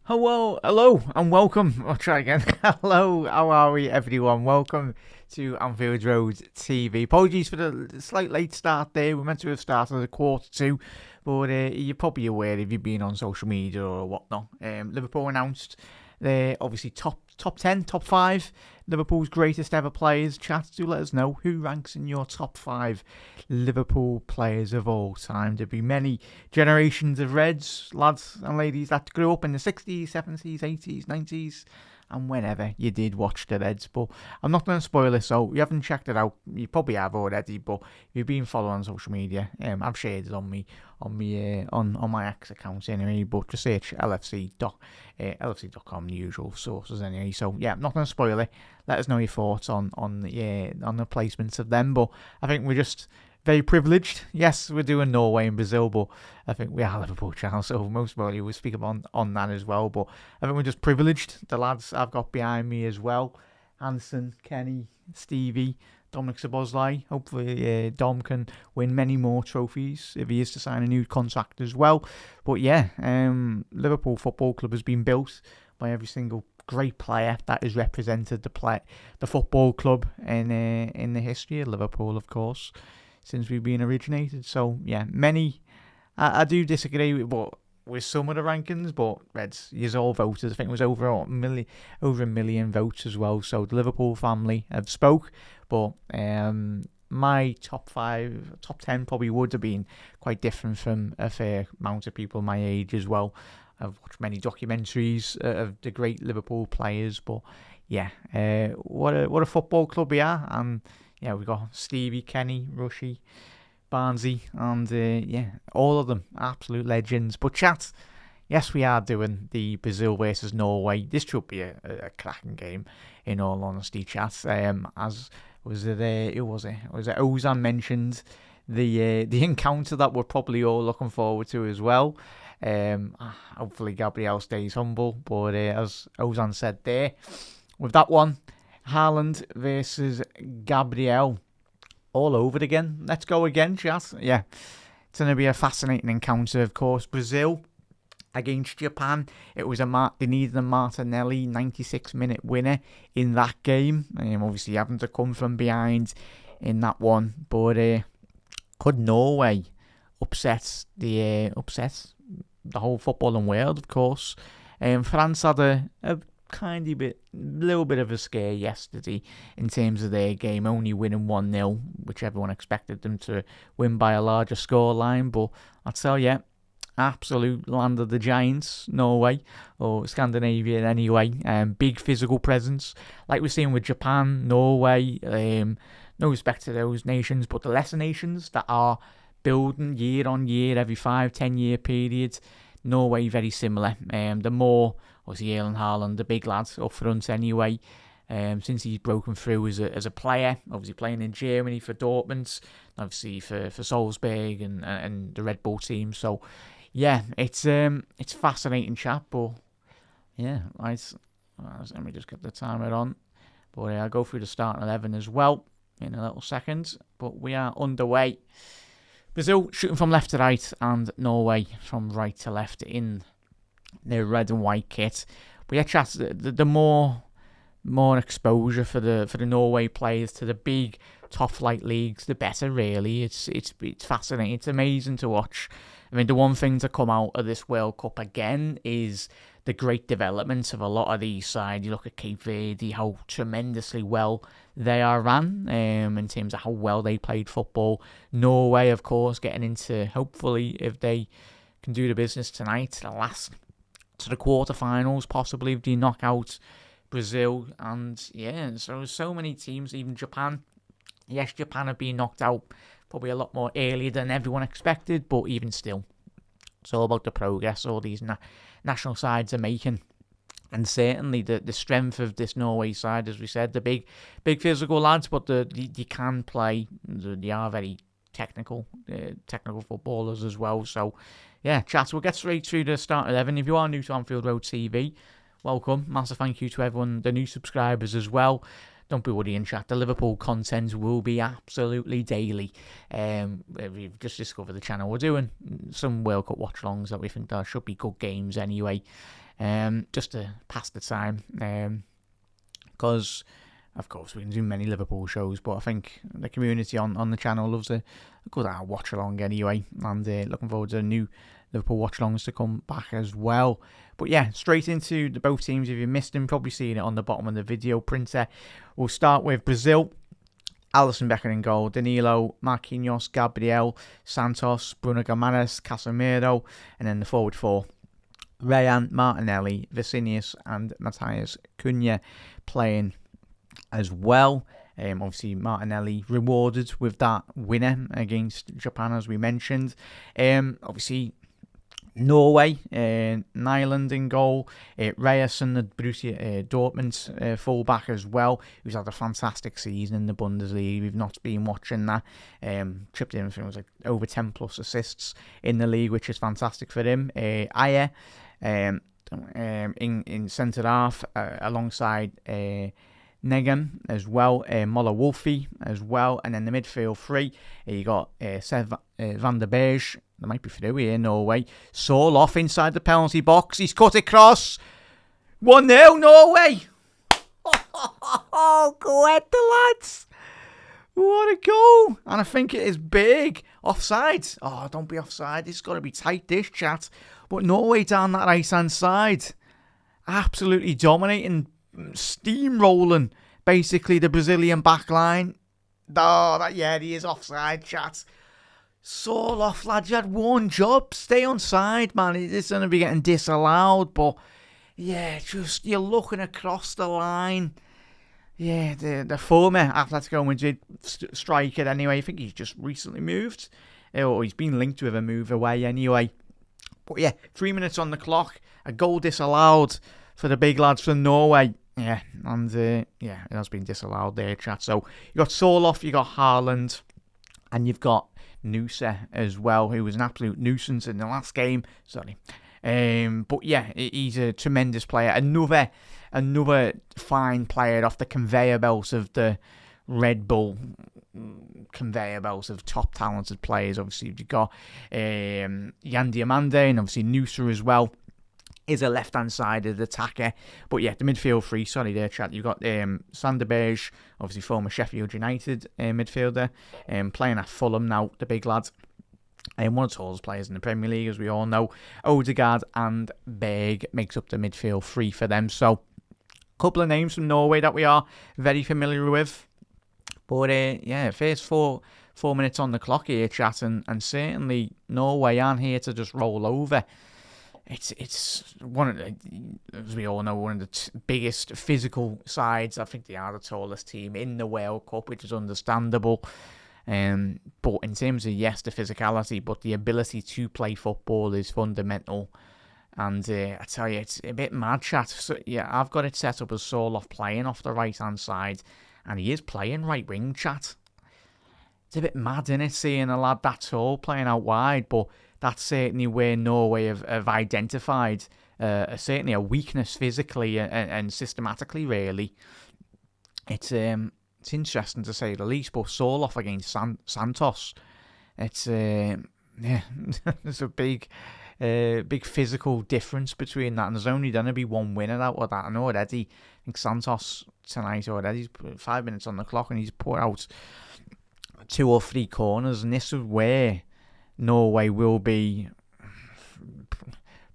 Hello, and welcome. I'll try again. Hello, how are we, everyone? Welcome to Anfield Road TV. Apologies for the slight late start there. We're meant to have started at 1:45, but you're probably aware if you've been on social media or whatnot. Liverpool announced their obviously top 10, top 5 Liverpool's greatest ever players. Chat, do let us know who ranks in your top 5 Liverpool players of all time. There'll be many generations of Reds, lads and ladies that grew up in the 60s, 70s, 80s, 90s, and whenever you did watch the Reds. But I'm not going to spoil it, so if you haven't checked it out, you probably have already, but if you've been following on social media, I've shared it on my X account anyway, but just search LFC.com, the usual sources anyway. So yeah, I'm not going to spoil it. Let us know your thoughts on the placements of them, but I think we're just very privileged. Yes, we're doing Norway and Brazil, but I think we are Liverpool channel, so most probably we'll speak on that as well. But I think we're just privileged. The lads I've got behind me as well, Hansen, Kenny, Stevie, Dominic Szoboszlai. Hopefully Dom can win many more trophies if he is to sign a new contract as well. But yeah, Liverpool Football Club has been built by every single great player that has represented the football club in the history of Liverpool, of course, since we've been originated. So yeah, many I do disagree with some of the rankings, but Reds, you're all voters. I think it was over a million votes as well. So the Liverpool family have spoke, but my top 10 probably would have been quite different from a fair amount of people my age as well. I've watched many documentaries of the great Liverpool players, but yeah, what a football club we are. And yeah, we've got Stevie, Kenny, Rushy, Barnesy, and all of them absolute legends. But chat, yes, we are doing the Brazil versus Norway. This should be a cracking game, in all honesty, chat. As was it? Who was it? Was it Ozan mentioned the encounter that we're probably all looking forward to as well. Hopefully Gabriel stays humble, but as Ozan said there, with that one, Haaland versus Gabriel, all over it again. Let's go again, chat. Yeah, it's going to be a fascinating encounter, of course. Brazil against Japan. It was they needed a Martinelli 96-minute winner in that game. Obviously having to come from behind in that one, but could Norway upset the whole footballing world, of course? France had a little bit of a scare yesterday in terms of their game, only winning 1-0, which everyone expected them to win by a larger scoreline. But I'll tell you, absolute land of the giants, Norway, or Scandinavia anyway. Big physical presence, like we're seeing with Japan, Norway. No respect to those nations, but the lesser nations that are building year on year, every 5-10 year periods. Norway very similar. The more, obviously, Erling Haaland, the big lad up front anyway. Since he's broken through as a player, obviously playing in Germany for Dortmund, obviously for Salzburg and the Red Bull team. So yeah, it's fascinating chat. But yeah, let me just get the timer on. But I'll go through the starting 11 as well in a little second. But we are underway. Brazil shooting from left to right, and Norway from right to left in their red and white kit. But yeah, chat, the more exposure for the Norway players to the big top flight leagues, the better. Really, it's fascinating. It's amazing to watch. I mean, the one thing to come out of this World Cup again is the great development of a lot of these sides. You look at Cape Verde, how tremendously well they are ran in terms of how well they played football. Norway, of course, getting into, hopefully, if they can do the business tonight, to the quarterfinals, possibly if they knock out Brazil. And yeah, so many teams, even Japan. Yes, Japan have been knocked out probably a lot more earlier than everyone expected, but even still, it's all about the progress all these national sides are making. And certainly the strength of this Norway side, as we said, the big physical lads, but they can play. They are very technical footballers as well. So yeah, chat, we'll get straight through the start 11. If you are new to Anfield Road TV, welcome. Massive thank you to everyone, the new subscribers as well. Don't be worrying, chat. The Liverpool content will be absolutely daily. We've just discovered the channel. We're doing some World Cup watch-alongs that we think there should be good games anyway. just to pass the time. Because, of course, we can do many Liverpool shows, but I think the community on the channel loves a good watch along anyway. And looking forward to new Liverpool watch alongs to come back as well. But yeah, straight into the both teams. If you missed them, probably seen it on the bottom of the video printer. We'll start with Brazil. Alisson, Becker in goal, Danilo, Marquinhos, Gabriel, Santos, Bruno Gomes, Casemiro, and then the forward four, Ryan, Martinelli, Vicinius, and Matheus Cunha playing as well. Obviously, Martinelli rewarded with that winner against Japan, as we mentioned. Obviously, Norway, Nyland in goal, Ryerson, the Borussia Dortmund fullback as well, who's had a fantastic season in the Bundesliga. We've not been watching that. Chipped in, I think it was like over 10 plus assists in the league, which is fantastic for him. Ayer in centre half alongside Negam as well, Moller Wolfie as well, and then the midfield three, you got Seth van der Beek. There might be through here, Norway. Saul off inside the penalty box. He's cut across. 1-0, Norway. Oh, go ahead, the lads. What a goal. And I think it is big. Offside. Oh, don't be offside. It's got to be tight, this chat. But Norway down that right-hand side. Absolutely dominating. Steamrolling, basically, the Brazilian back line. Oh, he is offside, chat. Saul off, lads. You had one job. Stay on side, man. It's going to be getting disallowed. But, yeah, just you're looking across the line. Yeah, the former Atletico Madrid striker, anyway. I think he's just recently moved. Or he's been linked with a move away, anyway. But, yeah, 3 minutes on the clock. A goal disallowed for the big lads from Norway. Yeah, and, it has been disallowed there, chat. So, you got Saul off, you got Haaland, and you've got Nusa as well, who was an absolute nuisance in the last game. Sorry. But yeah, he's a tremendous player. Another fine player off the conveyor belt of the Red Bull conveyor belt of top talented players. Obviously, you've got Yan Diomande and obviously Nusa as well. Is a left-hand sided attacker. But yeah, the midfield three, sorry there, chat. You've got Sander Berge, obviously former Sheffield United midfielder, playing at Fulham now, the big lad. One of the tallest players in the Premier League, as we all know. Odegaard and Berg makes up the midfield three for them. So, a couple of names from Norway that we are very familiar with. But first four minutes on the clock here, chat, and certainly Norway aren't here to just roll over. It's one of the, as we all know, one of the biggest physical sides. I think they are the tallest team in the World Cup, which is understandable. But in terms of, yes, the physicality, but the ability to play football is fundamental. And I tell you, it's a bit mad, chat. So, yeah, I've got it set up as Soloff playing off the right-hand side, and he is playing right wing, chat. It's a bit mad, isn't it, seeing a lad that tall playing out wide, but that's certainly where Norway have identified certainly a weakness physically and systematically, really. It's interesting to say the least, but Soloff against Santos, it's there's a big physical difference between that, and there's only going to be one winner out of that. I know already. I think Santos tonight already, he's put 5 minutes on the clock, and he's put out 2 or 3 corners, and this is where Norway will be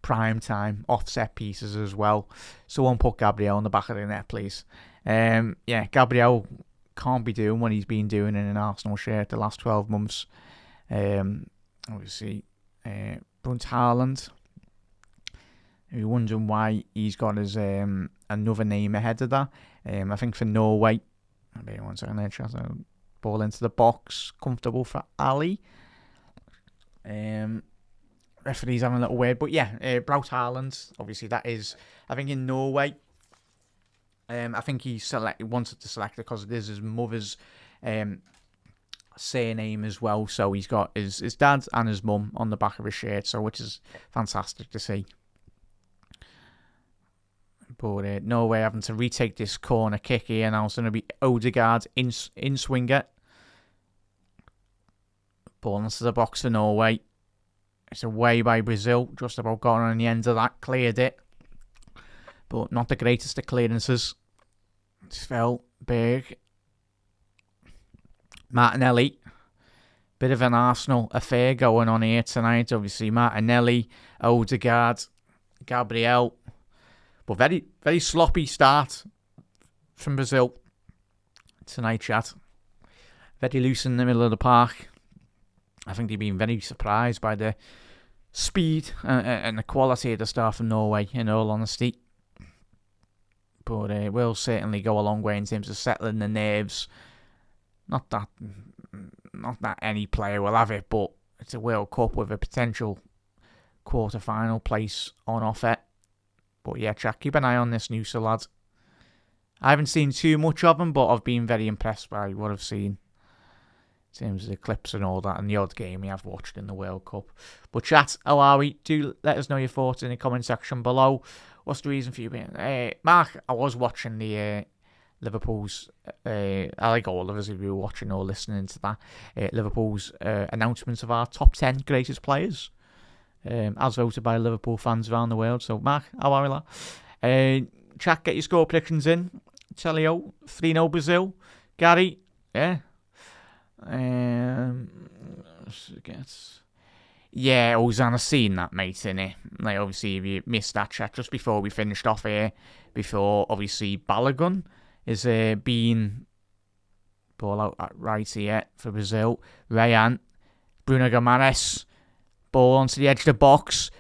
prime time offset pieces as well. Someone put Gabriel on the back of the net, please. Gabriel can't be doing what he's been doing in an Arsenal shirt the last 12 months. Obviously, Brunt Haaland. If you're wondering why he's got his another name ahead of that, I think for Norway, maybe 1 second there, chat. Ball into the box, comfortable for Ali. Referee's having a little weird, but yeah, Braut Haaland, obviously that is, I think in Norway, I think he wanted to select it because it is his mother's surname as well, so he's got his dad and his mum on the back of his shirt, so which is fantastic to see. But Norway having to retake this corner kick here, now it's going to be Odegaard in swinger. Ball into the box for Norway. It's away by Brazil. Just about got on the end of that. Cleared it. but not the greatest of clearances. Svelberg. Martinelli. Bit of an Arsenal affair going on here tonight. Obviously, Martinelli, Odegaard, Gabriel. But very, very sloppy start from Brazil tonight, chat. Very loose in the middle of the park. I think they've been very surprised by the speed and the quality of the start from Norway, in all honesty. But it will certainly go a long way in terms of settling the nerves. Not that any player will have it, but it's a World Cup with a potential quarter-final place on offer. But yeah, chat, keep an eye on this Noosa lad. I haven't seen too much of him, but I've been very impressed by what I've seen in terms of the clips and all that, and the odd game we have watched in the World Cup. But chat, how are we? Do let us know your thoughts in the comment section below. What's the reason for you being... Mark, I was watching the Liverpool's... I like all of us if you were watching or listening to that. Liverpool's announcements of our top 10 greatest players. As voted by Liverpool fans around the world. So, Mark, how are we, lad? Chat, get your score predictions in. Telio, 3-0 Brazil. Gary, yeah. Yeah, Ozan, seen that, mate, innit? Like, obviously, if you missed that chat just before we finished off here, before, obviously, Balogun is being ball out at right here for Brazil. Ryan, Bruno Gomes, ball onto the edge of the box.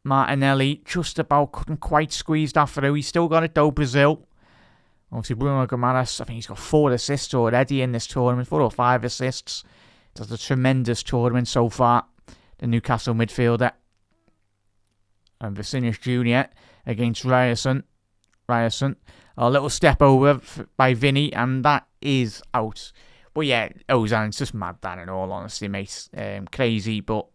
Martinelli just about couldn't quite squeeze that through. He's still got it though, Brazil. Obviously, Bruno Gomes, I think he's got 4 assists already in this tournament, 4 or 5 assists. It's a tremendous tournament so far. The Newcastle midfielder. And Vinicius Jr. against Ryerson. A little step over by Vinny, and that is out. But yeah, Ozan, it's just mad that, in all honesty, mate. Crazy, but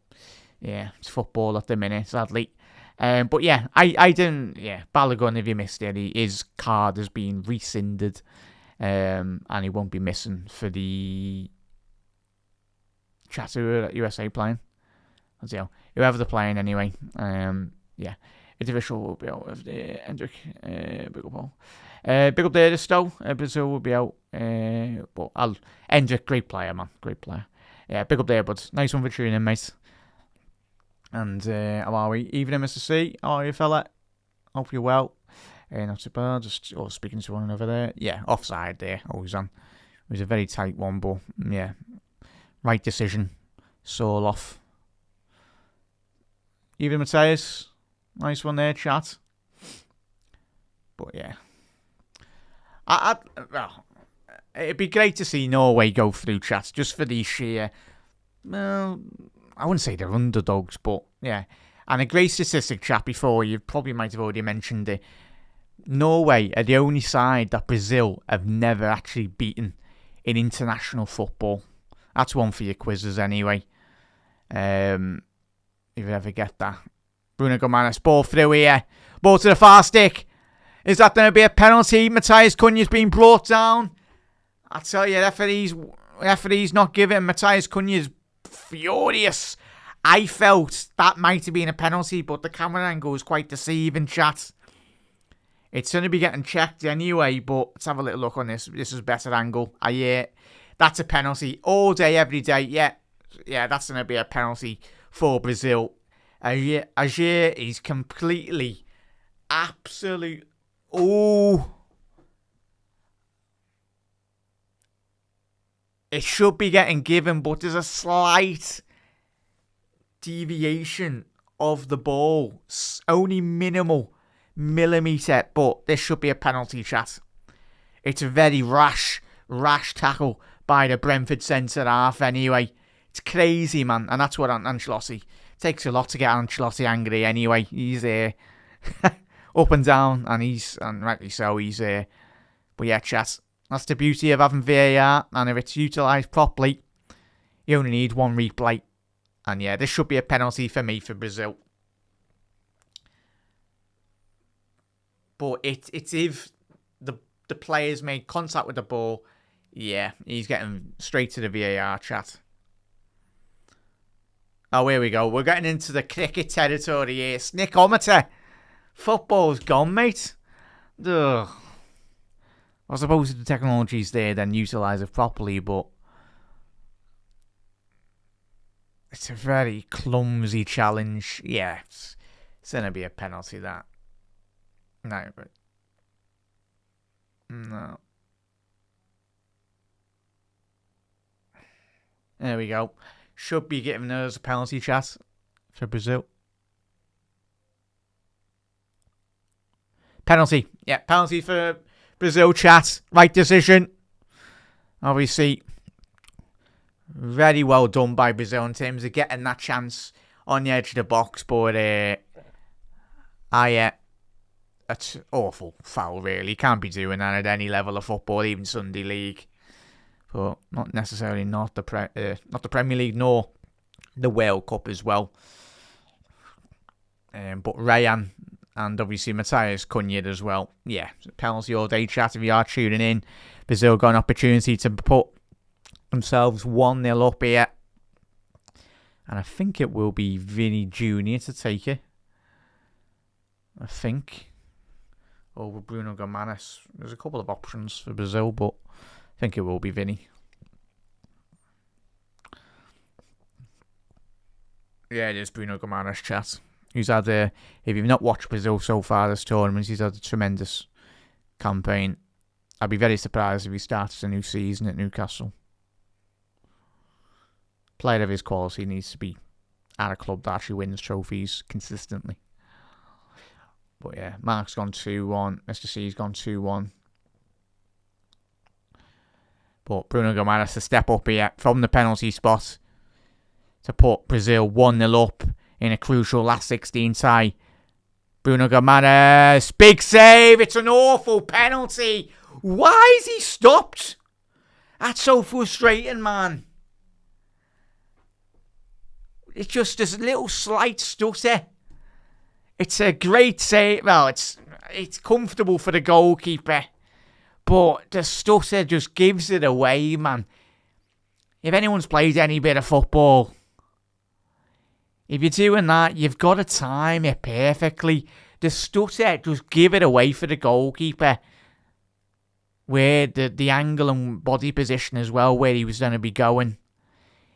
yeah, it's football at the minute, sadly. But yeah, I didn't... Yeah, Balogun, if you missed it, his card has been rescinded. And he won't be missing for the... Chatter USA playing. Whoever they're playing anyway. Yeah. Individual will be out of the Hendrick. Big up all. Big up there, though. Brazil will be out. But Hendrick, great player, man. Great player. Yeah, big up there, bud. Nice one for tuning in, mate. And how are we? Evening, Mr. C. How are you, fella? Hope you're well. Not too bad. Just speaking to one another there. Yeah, offside there. Always on. It was a very tight one, but yeah. Right decision. Soul off. Evening, Matthias. Nice one there, chat. But yeah. Well, it'd be great to see Norway go through, chat, just for the sheer... Well, I wouldn't say they're underdogs, but yeah. And a great statistic, chat, before, you probably might have already mentioned it. Norway are the only side that Brazil have never actually beaten in international football. That's one for your quizzes anyway. If you ever get that. Bruno Gomes, ball through here. Ball to the far stick. Is that going to be a penalty? Matthias Cunha's been brought down. I tell you, referee's not giving. Matthias Cunha's furious. I felt that might have been a penalty, but the camera angle was quite deceiving, chat. It's going to be getting checked anyway, but let's have a little look on this. This is a better angle. That's a penalty all day, every day. Yeah, that's going to be a penalty for Brazil. Ajer is completely, absolute. Oh. It should be getting given, but there's a slight deviation of the ball. Only minimal millimetre, but this should be a penalty, chat. It's a very rash tackle by the Brentford centre-half anyway. It's crazy, man. And that's what Ancelotti... Takes a lot to get Ancelotti angry anyway. He's up and down, and rightly so, he's But yeah, chat, that's the beauty of having VAR, and if it's utilised properly, you only need one replay. And yeah, this should be a penalty for me for Brazil. But it's if the players made contact with the ball, yeah, he's getting straight to the VAR, chat. Oh, here we go. We're getting into the cricket territory here. Snickometer Football's gone, mate. Ugh. I suppose the technology's there, then utilise it properly, but it's a very clumsy challenge. Yeah, it's going to be a penalty, that. No, but... No. There we go. Should be giving us a penalty, chat, for Brazil. Penalty. Yeah, penalty for Brazil, chat. Right decision. Obviously, very well done by Brazil in terms of getting that chance on the edge of the box. But, that's awful foul, really. Can't be doing that at any level of football, even Sunday League. But not necessarily not the Premier League, nor the World Cup as well. But Ryan and obviously Matthias Cunha as well. Yeah, penalty all day, chat, if you are tuning in. Brazil got an opportunity to put themselves 1-0 up here. And I think it will be Vinny Jr. to take it. I think. Over Bruno Gomes. There's a couple of options for Brazil, but I think it will be Vinny. Yeah, it is Bruno Gomes, chat. He's had if you've not watched Brazil so far this tournament, he's had a tremendous campaign. I'd be very surprised if he starts a new season at Newcastle. Player of his quality needs to be at a club that actually wins trophies consistently. But yeah, Mark's gone 2-1. Mr. C's gone 2-1. But Bruno Gomes to step up here from the penalty spot to put Brazil 1-0 up in a crucial last 16 tie. Bruno Gomes, big save. It's an awful penalty. Why is he stopped? That's so frustrating, man. It's just this little slight stutter. It's a great save. Well, it's comfortable for the goalkeeper. But the stutter just gives it away, man. If anyone's played any bit of football, if you're doing that, you've got to time it perfectly. The stutter just give it away for the goalkeeper. Where the angle and body position as well, where he was going to be going.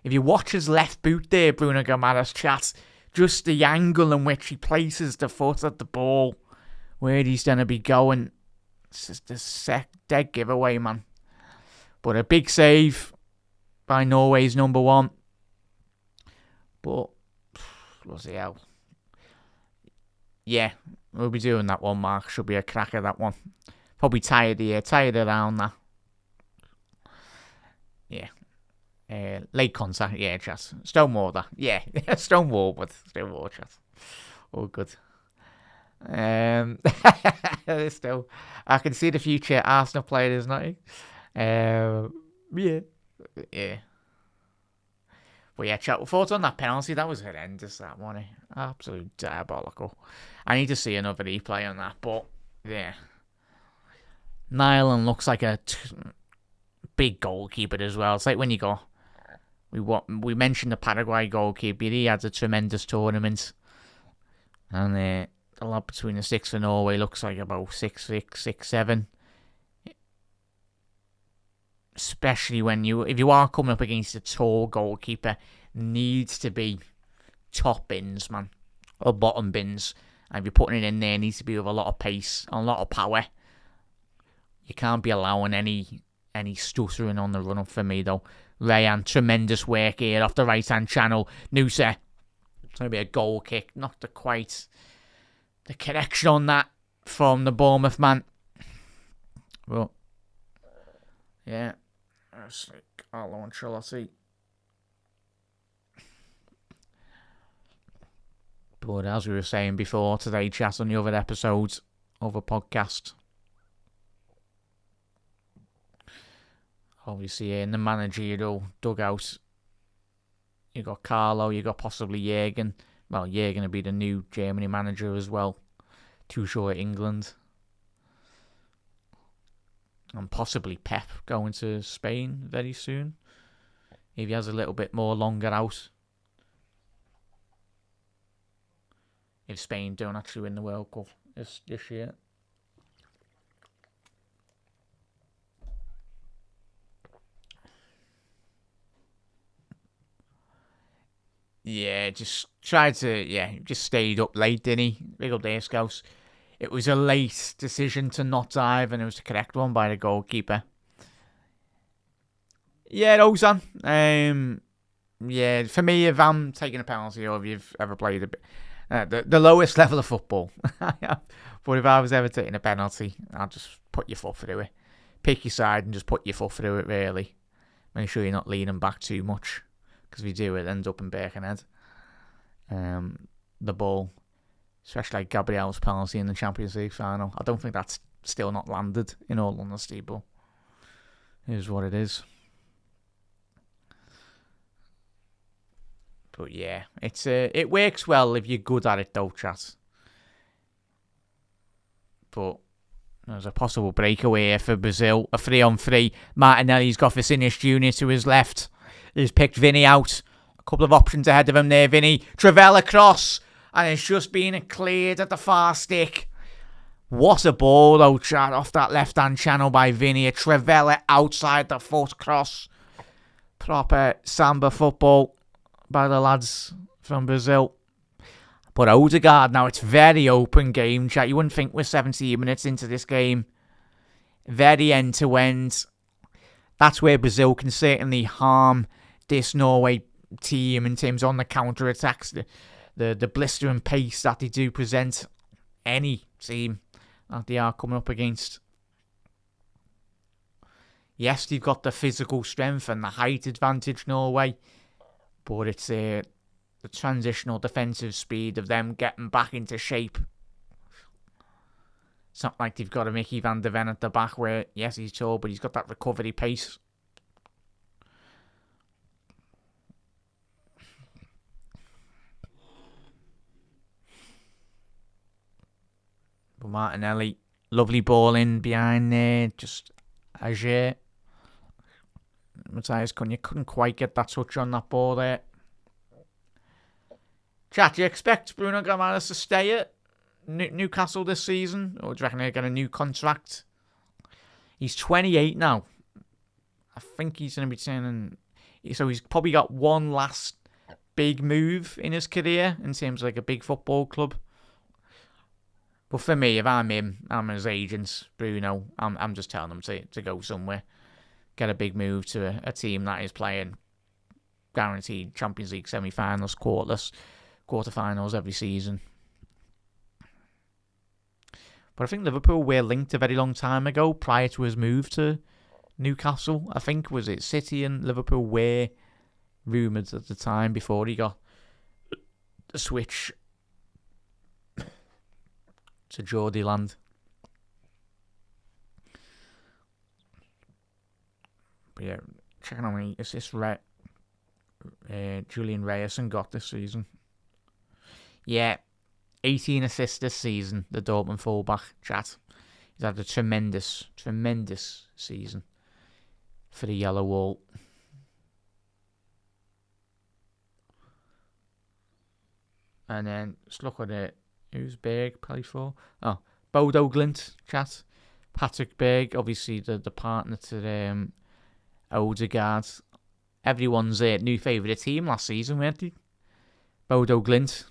If you watch his left boot there, Bruno Gomes, chat, just the angle in which he places the foot at the ball, where he's going to be going. It's just a dead giveaway, man. But a big save by Norway's number one. But, bloody hell. Yeah, we'll be doing that one, Mark. Should be a cracker, that one. Probably tired around that. Yeah. Late contact, yeah, chat. Stonewall, that. Yeah, Stonewall, but Stonewall, chat. All good. Still, I can see the future Arsenal player, isn't he? Yeah. But yeah, chat. Thoughts on that penalty? That was horrendous, that one. Absolute diabolical. I need to see another replay on that, but yeah. Nyland looks like a big goalkeeper as well. It's like when you go... We mentioned the Paraguay goalkeeper. He had a tremendous tournament. And the lad between the six for Norway looks like about 6'6", 6'7". Especially if you are coming up against a tall goalkeeper, needs to be top bins, man. Or bottom bins. And if you're putting it in there, it needs to be with a lot of pace, a lot of power. You can't be allowing any stuttering on the run-up for me, though. Ryan, tremendous work here off the right-hand channel. Noosa, it's going to be a goal kick. Not the connection on that from the Bournemouth man. But, yeah. It's like Arlo Ancelotti. But as we were saying before today, chat on the other episodes of a podcast. Obviously, in the managerial dugout, you got Carlo, you got possibly Jürgen. Well, Jürgen will be the new Germany manager as well. Tuchel at England. And possibly Pep going to Spain very soon. If he has a little bit more longer out. If Spain don't actually win the World Cup. this year. Yeah, just stayed up late, didn't he? Big up there, Scouts. It was a late decision to not dive, and it was the correct one by the goalkeeper. Yeah, Ozan. Yeah, for me, if I'm taking a penalty, or if you've ever played the lowest level of football, but if I was ever taking a penalty, I'd just put your foot through it. Pick your side and just put your foot through it, really. Make sure you're not leaning back too much, because if you do, it ends up in Birkenhead. The ball, especially like Gabriel's penalty in the Champions League final, I don't think that's still not landed, in all honesty, but it is what it is. But yeah, it works well if you're good at it, though, chat. But there's a possible breakaway for Brazil, a 3-on-3. Martinelli's got Vinicius Junior to his left. He's picked Vinny out. A couple of options ahead of him there, Vinny. Trivela cross, and it's just been cleared at the far stick. What a ball, though, chat, off that left-hand channel by Vinny. A Trivela outside the foot cross. Proper samba football by the lads from Brazil. But Odegaard, now it's very open game, chat. You wouldn't think we're 17 minutes into this game. Very end-to-end. That's where Brazil can certainly harm this Norway team in terms on the counter-attacks. The blistering pace that they do present any team that they are coming up against. Yes, they've got the physical strength and the height advantage, Norway. But it's the transitional defensive speed of them getting back into shape. It's not like they've got a Mickey van der Ven at the back where, yes, he's tall, but he's got that recovery pace. But Martinelli, lovely ball in behind there, just Ager. Matthias Cunha couldn't quite get that touch on that ball there. Chat, do you expect Bruno Guimaraes to stay at Newcastle this season? Or do you reckon he'll get a new contract? He's 28 now. I think he's going to be turning... So he's probably got one last big move in his career in terms of like a big football club. But for me, if I'm him, I'm his agent, Bruno, I'm just telling him to go somewhere. Get a big move to a team that is playing guaranteed Champions League semi-finals, quarterfinals every season. But I think Liverpool were linked a very long time ago prior to his move to Newcastle. I think, was it City and Liverpool were rumoured at the time before he got the switch to Geordieland. But yeah, checking on how many assists Julian Reyerson got this season. Yeah, 18 assists this season, the Dortmund fullback, chat. He's had a tremendous season for the Yellow Wall. And then, let's look at it. Who's Berg play for? Oh, Bodo Glimt, chat. Patrick Berg, obviously the partner to Odegaard. Everyone's new favourite team last season, weren't they? Bodo Glimt.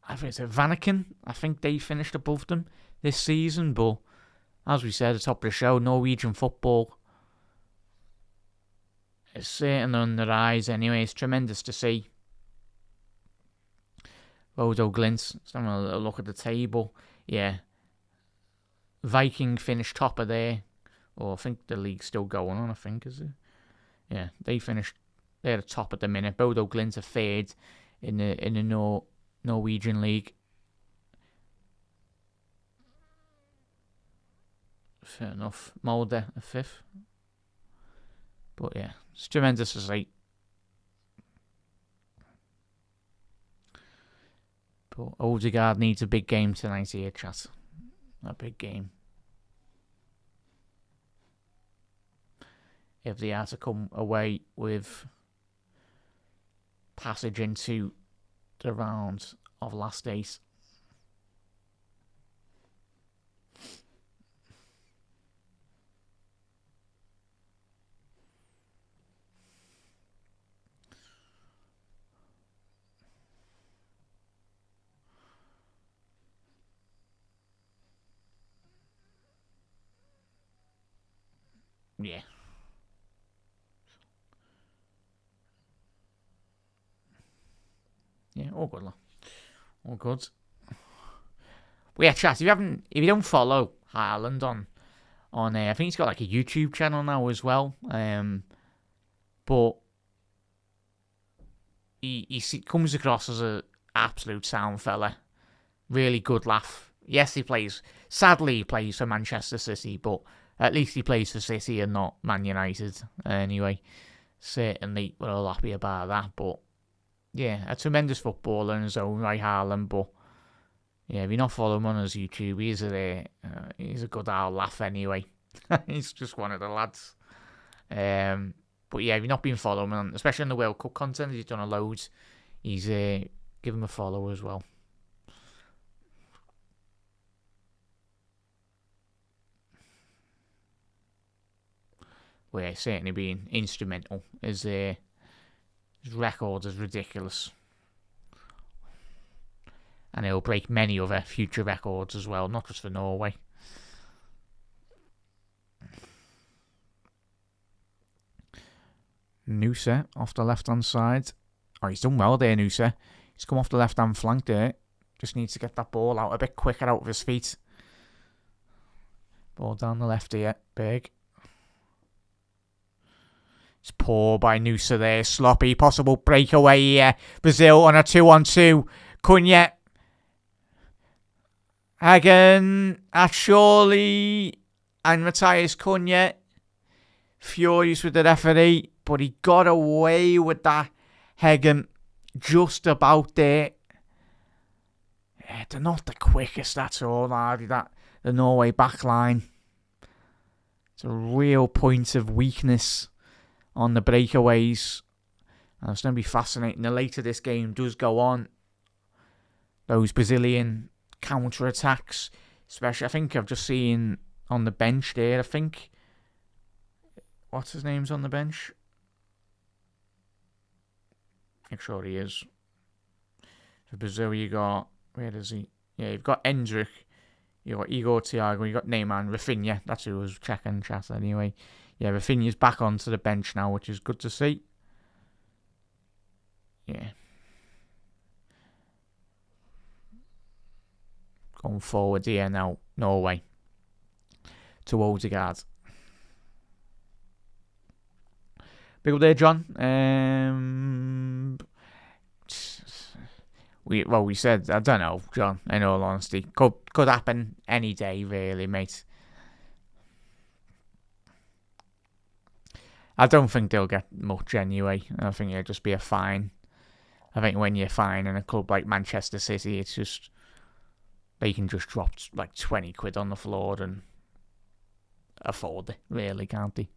I think it's Vanaken. I think they finished above them this season, but as we said at the top of the show, Norwegian football is certainly on the rise anyway. It's tremendous to see. Bodo Glimt. Let's have a look at the table. Yeah. Viking finished top of there. Or I think the league's still going on, I think, is it? Yeah, they finished... They're the top at the minute. Bodo Glimt are third in the Norwegian league. Fair enough. Molde are fifth. But yeah, it's tremendous to see. But Odegaard needs a big game tonight here, chat. A big game. If they are to come away with passage into the round of last 8. Yeah. Yeah, all good, all good. Well, yeah, chat. If you don't follow Haaland on I think he's got like a YouTube channel now as well. But he comes across as a absolute sound fella, really good laugh. Yes, sadly he plays for Manchester City, but at least he plays for City and not Man United. Anyway, certainly we're all happy about that. But yeah, a tremendous footballer in his own right, Haaland. But yeah, if you're not following him on his YouTube, he's a good old laugh anyway. He's just one of the lads. But yeah, if you've not been following him, especially on the World Cup content, he's done a load. Give him a follow as well. Well, yeah, certainly being instrumental. His record is ridiculous. And he'll break many other future records as well, not just for Norway. Noosa off the left-hand side. Oh, he's done well there, Noosa. He's come off the left-hand flank there. Just needs to get that ball out a bit quicker out of his feet. Ball down the left here. Big. It's poor by Noosa there. Sloppy. Possible breakaway here. Brazil on a 2-on-2. Cunha. Hagen. Surely. And Matthias Cunha. Furious with the referee. But he got away with that. Hagen. Just about there. Yeah, they're not the quickest at all, are they? The Norway backline. It's a real point of weakness on the breakaways. And it's going to be fascinating. The later this game does go on, those Brazilian counter-attacks, especially, I think I've just seen on the bench there, what's his name's on the bench? Make sure he is. For Brazil, you got, where is he? Yeah, you've got Endrick, you got Igor Thiago, you got Neymar and Rafinha. That's who was checking chat anyway. Yeah, Rafinha's back onto the bench now, which is good to see. Yeah. Going forward here now, Norway. To Odegaard. Big up there, John. We said, I don't know, John, in all honesty. Could happen any day, really, mate. I don't think they'll get much anyway. I think it'll just be a fine. I think when you're fine in a club like Manchester City, it's just, they can just drop like 20 quid on the floor and afford it, really, can't they?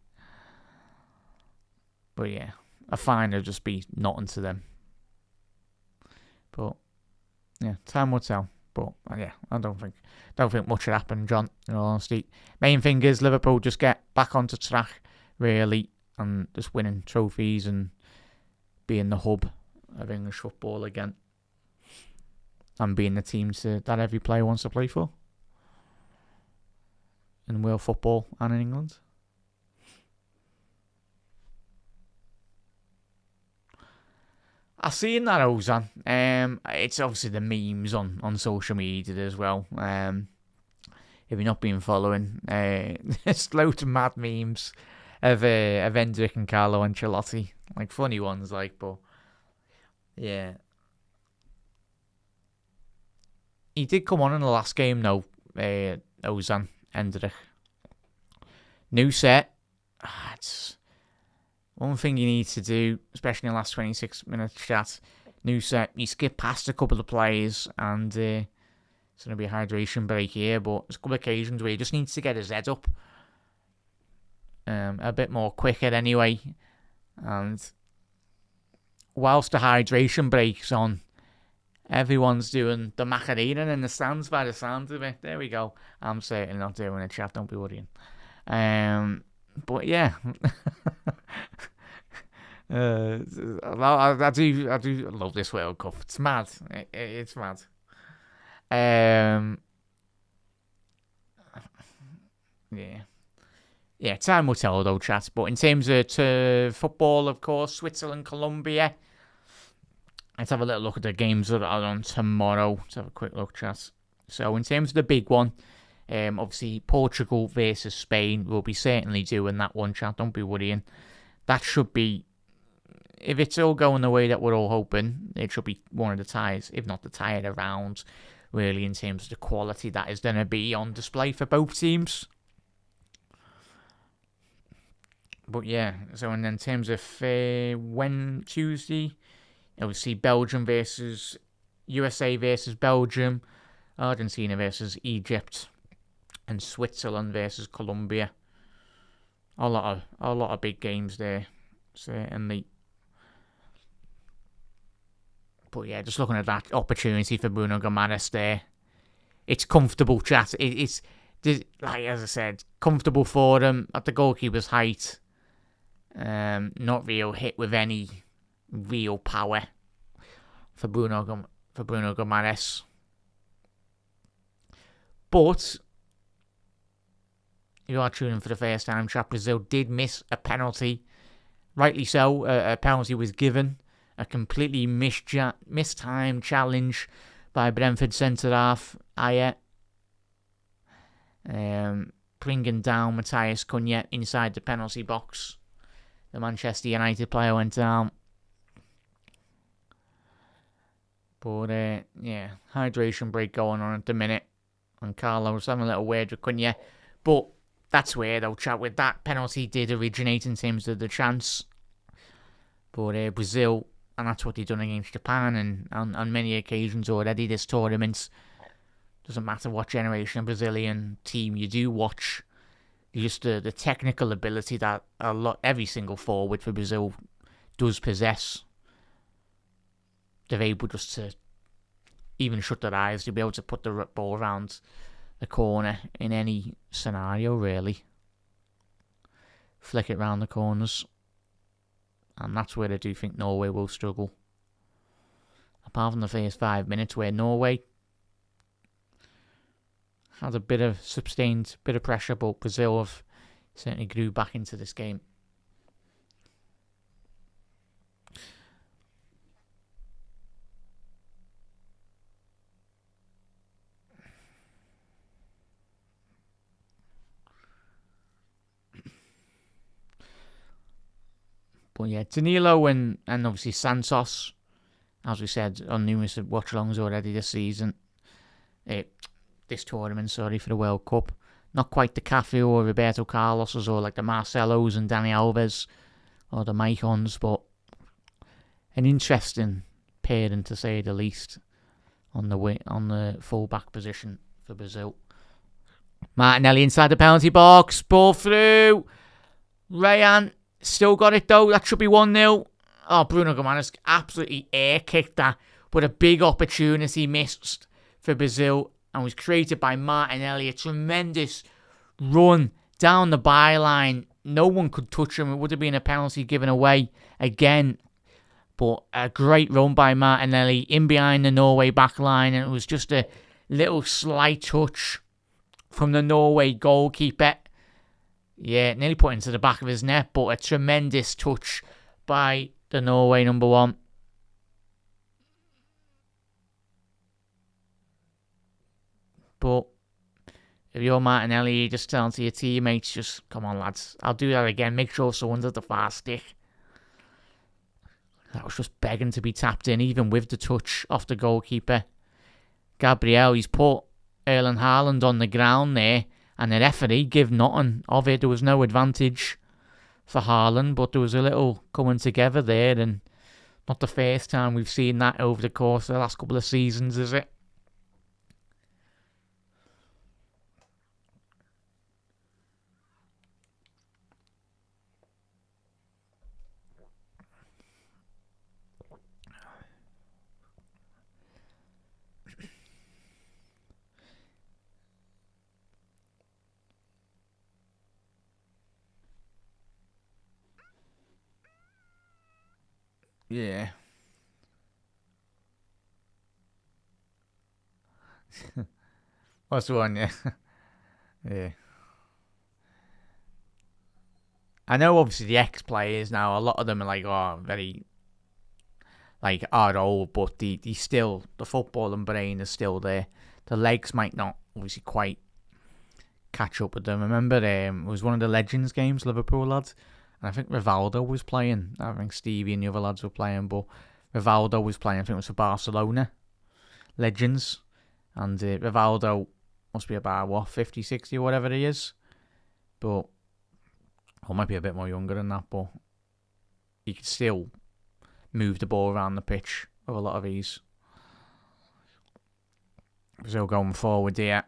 But yeah, a fine will just be nothing to them. But yeah, time will tell. But yeah, I don't think much will happen, John, in all honesty. Main thing is Liverpool just get back onto track, really, and just winning trophies and being the hub of English football again. And being the team that every player wants to play for. In world football and in England. I've seen that, Ozan. It's obviously the memes on social media as well. If you're not been following, there's loads of mad memes of Endrick and Carlo Ancelotti, like funny ones, like. But yeah, he did come on in the last game, though. Ozan Endrick, new set. It's one thing you need to do, especially in the last 26 minutes chat. New set, you skip past a couple of players, and it's going to be a hydration break here, but there's a couple of occasions where he just needs to get his head up a bit more quicker anyway. And whilst the hydration break's on, everyone's doing the Macarena in the stands by the sound of it. There we go. I'm certainly not doing it, chat, don't be worrying. But yeah, I do love this World Cup. It's mad. It's mad. Yeah. Yeah, time will tell though, chat. But in terms of football, of course, Switzerland, Colombia. Let's have a little look at the games that are on tomorrow. Let's have a quick look, chat. So in terms of the big one, obviously Portugal versus Spain. We'll be certainly doing that one, chat. Don't be worrying. That should be, if it's all going the way that we're all hoping, it should be one of the ties, if not the tie of the round, really, in terms of the quality that is going to be on display for both teams. But yeah, so and in terms of when Tuesday, obviously Belgium versus USA versus Belgium, Argentina versus Egypt, and Switzerland versus Colombia. A lot of big games there, certainly. But yeah, just looking at that opportunity for Bruno Gomes there, it's comfortable, chat. It's like as I said, comfortable for him at the goalkeeper's height. Not real hit with any real power for Bruno Gomes. But if you are tuning for the first time, chat, Brazil did miss a penalty. Rightly so. A penalty was given. A completely mistimed challenge by Brentford centre-half Aya. Bringing down Matthias Cunha inside the penalty box. The Manchester United player went down. But, yeah, hydration break going on at the minute. And Carlos having a little word with Cunha. But that's where, though, chat, with that penalty did originate in terms of the chance. But Brazil, and that's what they've done against Japan, and on many occasions already this tournament. Doesn't matter what generation of Brazilian team you do watch. Just the technical ability that every single forward for Brazil does possess. They're able just to even shut their eyes to be able to put the ball around the corner in any scenario, really. Flick it round the corners. And that's where I do think Norway will struggle. Apart from the first 5 minutes where Norway had a bit of sustained bit of pressure, but Brazil have certainly grew back into this game. But yeah, Danilo and obviously Santos, as we said on numerous watch-alongs already this season, this tournament, sorry, for the World Cup. Not quite the Cafu or Roberto Carlos's or like the Marcelos and Dani Alves or the Maicons, but an interesting pairing to say the least on the full-back position for Brazil. Martinelli inside the penalty box, ball through. Rayan still got it though. That should be 1-0. Oh, Bruno Gomes absolutely air-kicked that, but a big opportunity missed for Brazil and was created by Martinelli. A tremendous run down the byline. No one could touch him. It would have been a penalty given away again. But a great run by Martinelli in behind the Norway backline, and it was just a little slight touch from the Norway goalkeeper. Yeah, nearly put into the back of his net, but a tremendous touch by the Norway number one. But if you're Martinelli, you just tell to your teammates, just come on, lads, I'll do that again. Make sure someone's at the far stick. That was just begging to be tapped in, even with the touch off the goalkeeper. Gabriel, he's put Erling Haaland on the ground there, and the referee give nothing of it. There was no advantage for Haaland, but there was a little coming together there, and not the first time we've seen that over the course of the last couple of seasons, is it? Yeah. What's the one? Yeah. Yeah. I know obviously the ex-players now, a lot of them are like, very like hard old, but the still, the footballing brain is still there. The legs might not obviously quite catch up with them. I remember it was one of the Legends games, Liverpool lads, and I think Rivaldo was playing. I think Stevie and the other lads were playing, but Rivaldo was playing. I think it was for Barcelona Legends, and Rivaldo must be about 50, 60 or whatever he is, but might be a bit more younger than that, but he can still move the ball around the pitch with a lot of ease. Brazil going forward here.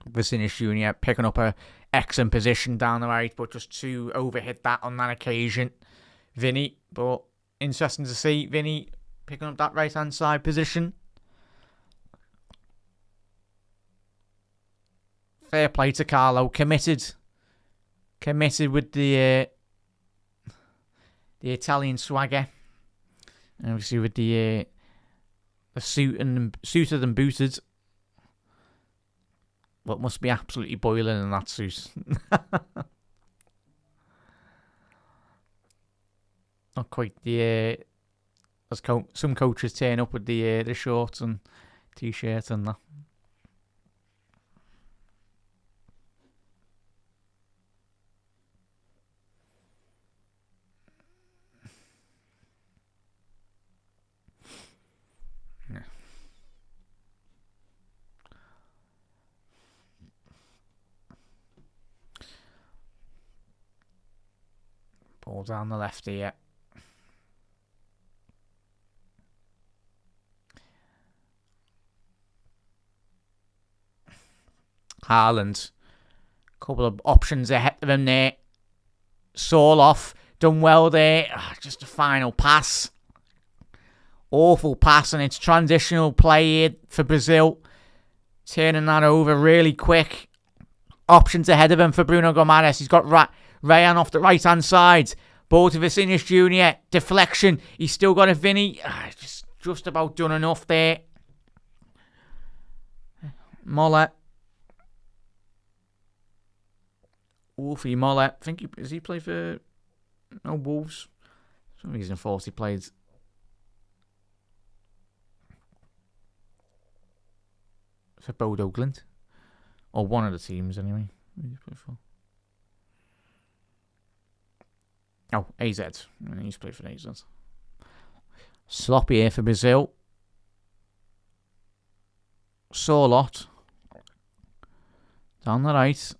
Vinicius Junior picking up a excellent position down the right, but just to overhit that on that occasion. Vinny, but interesting to see Vinny picking up that right hand side position. Fair play to Carlo, committed with the Italian swagger, and obviously with the suited and booted. What must be absolutely boiling in that suit. Not quite the as some coaches turn up with the shorts and t-shirts and that. Ball down the left here. Haaland. Couple of options ahead of him there. Sorloth. Done well there. Just a final pass. Awful pass, and it's transitional play here for Brazil. Turning that over really quick. Options ahead of him for Bruno Gomes. He's got Ryan off the right-hand side. Ball to Vinicius Junior. Deflection. He's still got a Vinny. Just about done enough there. Moller. Wolfie Moller. I think does he play for Wolves? For some reason I thought he played for Bodo Glint. Or one of the teams anyway. Who did he play for? Oh, AZ. He's played for AZ. Sloppy here for Brazil. Sorloth. Down the right.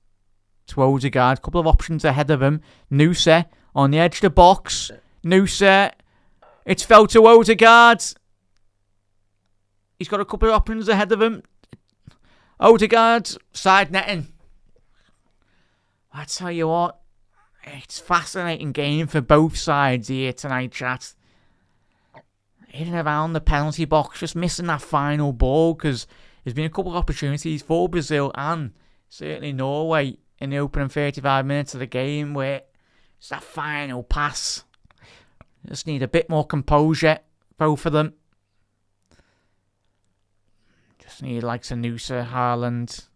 To Odegaard. Couple of options ahead of him. Noosa on the edge of the box. Noosa. It's fell to Odegaard. He's got a couple of options ahead of him. Odegaard. Side netting. I tell you what. It's a fascinating game for both sides here tonight, chat. In and around the penalty box, just missing that final ball, because there's been a couple of opportunities for Brazil and certainly Norway in the opening 35 minutes of the game where it's that final pass. Just need a bit more composure, both of them. Just need like Sanusa, Haaland,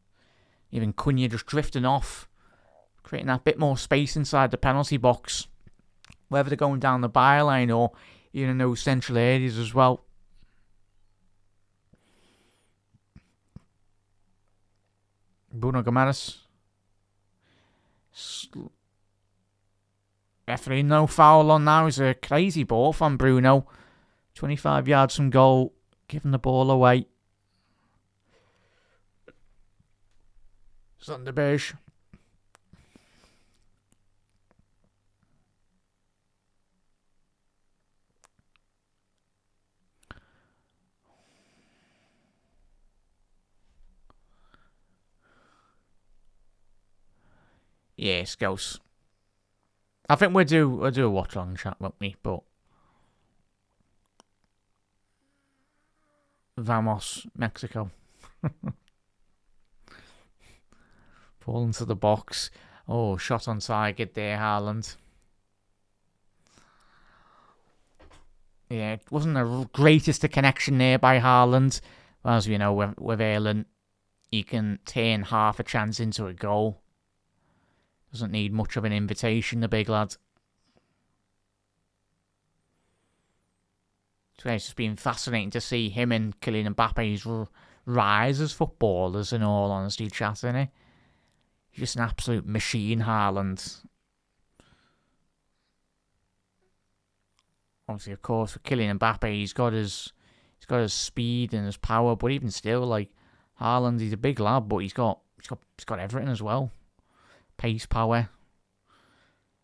even Cunha just drifting off. Creating that bit more space inside the penalty box. Whether they're going down the byline or even in those central areas as well. Bruno Gomes. Referee no foul on now. It's a crazy ball from Bruno. 25 yards from goal. Giving the ball away. Sunderberg. Yeah, Scouse. I think we'll do a watch along chat, won't we? But Vamos, Mexico. Fall into the box. Oh, shot on target there, Haaland. Yeah, it wasn't the greatest of connection there by Haaland. As we know, with Ireland, he can turn half a chance into a goal. Doesn't need much of an invitation, the big lad. So it's just been fascinating to see him and Kylian Mbappe's rise as footballers, in all honesty, chat, isn't it? He's just an absolute machine, Haaland. Obviously, of course, for Kylian Mbappe, he's got his speed and his power, but even still, like Haaland, he's a big lad, but he's got everything as well. Pace, power,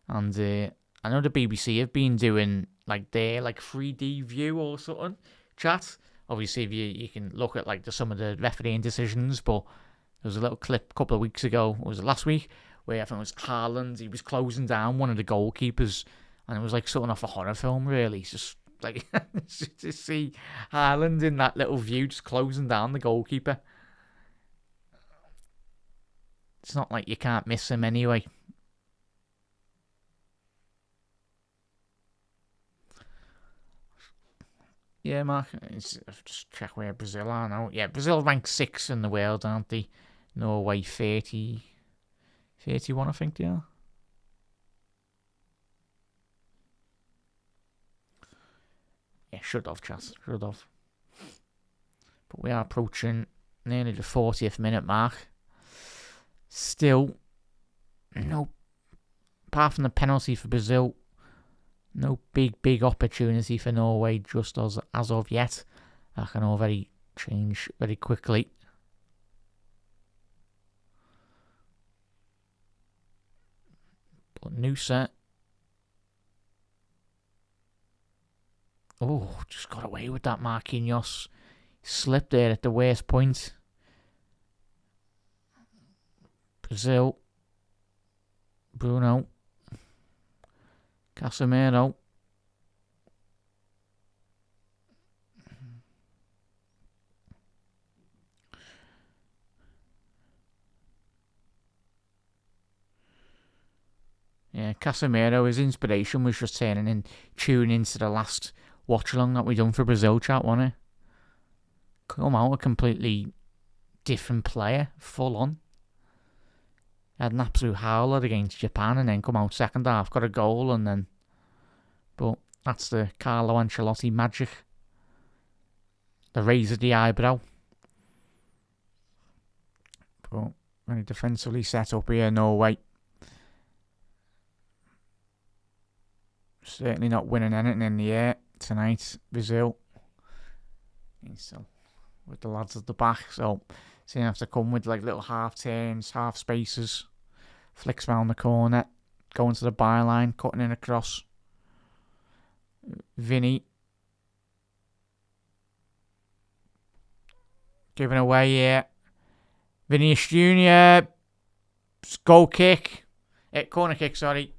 and I know the BBC have been doing like their 3D view or something. Chat. Obviously, if you can look at some of the refereeing decisions, but there was a little clip a couple of weeks ago, or was it last week, where I think it was Haaland. He was closing down one of the goalkeepers, and it was like something off a horror film. Really, it's just like to see Haaland in that little view, just closing down the goalkeeper. It's not like you can't miss him anyway. Yeah, Mark, just check where Brazil are now. Yeah, Brazil ranked 6th in the world, aren't they? Norway 31, I think they are. Yeah, should have, chat. Should have. But we are approaching nearly the 40th minute mark. Still, no, apart from the penalty for Brazil, no big opportunity for Norway just as of yet. That can all change very quickly. But new set. Oh, just got away with that, Marquinhos. Slipped there at the worst point. Brazil. Bruno. Casemiro. Yeah, Casemiro, his inspiration was just tuning into the last watch along that we done for Brazil, chat, wasn't it? Come out a completely different player, full on. Had an absolute howler against Japan and then come out second half, got a goal and then... But that's the Carlo Ancelotti magic. The raise of the eyebrow. But very defensively set up here, Norway. Certainly not winning anything in the air tonight, Brazil. So, with the lads at the back, so they have to come with little half turns, half spaces, flicks round the corner, going to the byline, cutting in across. Vinny giving away here. Vinicius Junior, goal kick, corner kick, sorry.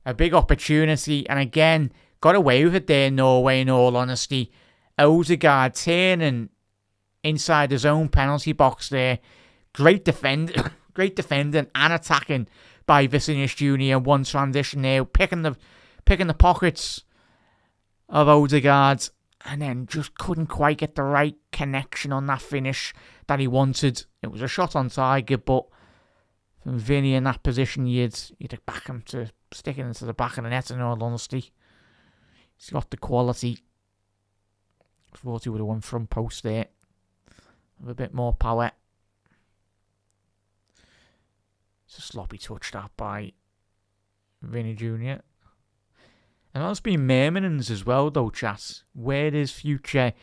A big opportunity, and again, got away with it there, Norway, in all honesty. Odegaard turning inside his own penalty box there. Great defending and attacking by Vinicius Junior. One transition there, picking the pockets of Odegaard, and then just couldn't quite get the right connection on that finish that he wanted. It was a shot on target, but from Vinny in that position, you'd back him to sticking into the back of the net, in all honesty. He's got the quality. Thought he would have won front post there. With a bit more power. It's a sloppy touch that by Vinny Jr. And that's been Mermanens as well, though, chat. Where his future